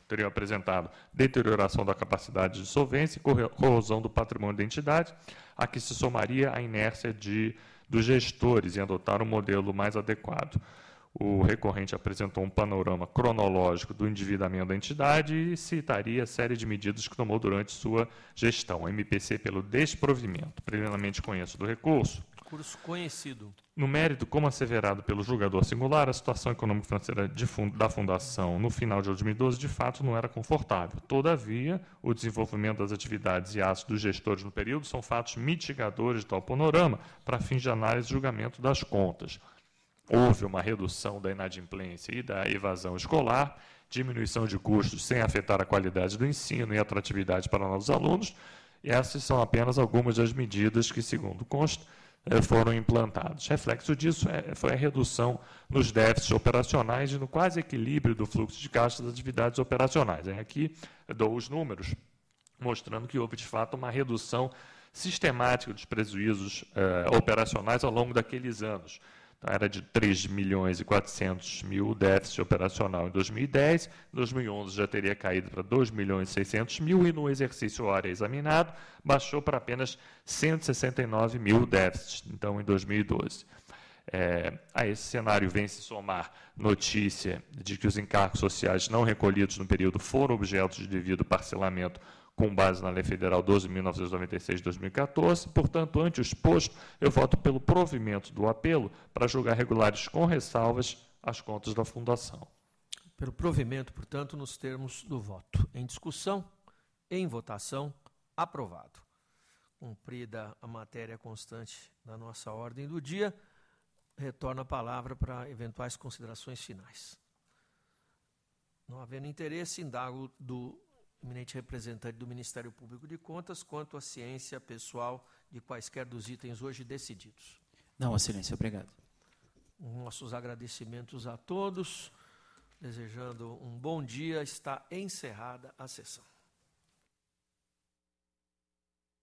teriam apresentado deterioração da capacidade de solvência e corrosão do patrimônio da entidade, a que se somaria a inércia dos gestores em adotar um modelo mais adequado. O recorrente apresentou um panorama cronológico do endividamento da entidade e citaria a série de medidas que tomou durante sua gestão. MPC pelo desprovimento. Previamente conheço do recurso. Recurso conhecido. No mérito, como asseverado pelo julgador singular, a situação econômico-financeira da Fundação no final de 2012, de fato, não era confortável. Todavia, o desenvolvimento das atividades e atos dos gestores no período são fatos mitigadores de tal panorama para fins de análise e julgamento das contas. Houve uma redução da inadimplência e da evasão escolar, diminuição de custos sem afetar a qualidade do ensino e a atratividade para novos alunos. E essas são apenas algumas das medidas que, segundo consta, foram implantados. Reflexo disso foi a redução nos déficits operacionais e no quase equilíbrio do fluxo de caixa das atividades operacionais. Aqui dou os números, mostrando que houve, de fato, uma redução sistemática dos prejuízos operacionais ao longo daqueles anos. Então, era de 3.400.000 déficit operacional em 2010, em 2011 já teria caído para 2.600.000 e no exercício hora examinado baixou para apenas 169.000 déficits, então em 2012. A esse cenário vem se somar notícia de que os encargos sociais não recolhidos no período foram objeto de devido parcelamento com base na Lei Federal 12.996 de 2014. Portanto, ante o exposto, eu voto pelo provimento do apelo para julgar regulares com ressalvas as contas da Fundação. Pelo provimento, portanto, nos termos do voto. Em discussão, em votação, aprovado. Cumprida a matéria constante da nossa ordem do dia, retorno a palavra para eventuais considerações finais. Não havendo interesse, indago do eminente representante do Ministério Público de Contas quanto à ciência pessoal de quaisquer dos itens hoje decididos. Não, Excelência, obrigado. Nossos agradecimentos a todos, desejando um bom dia, está encerrada a sessão.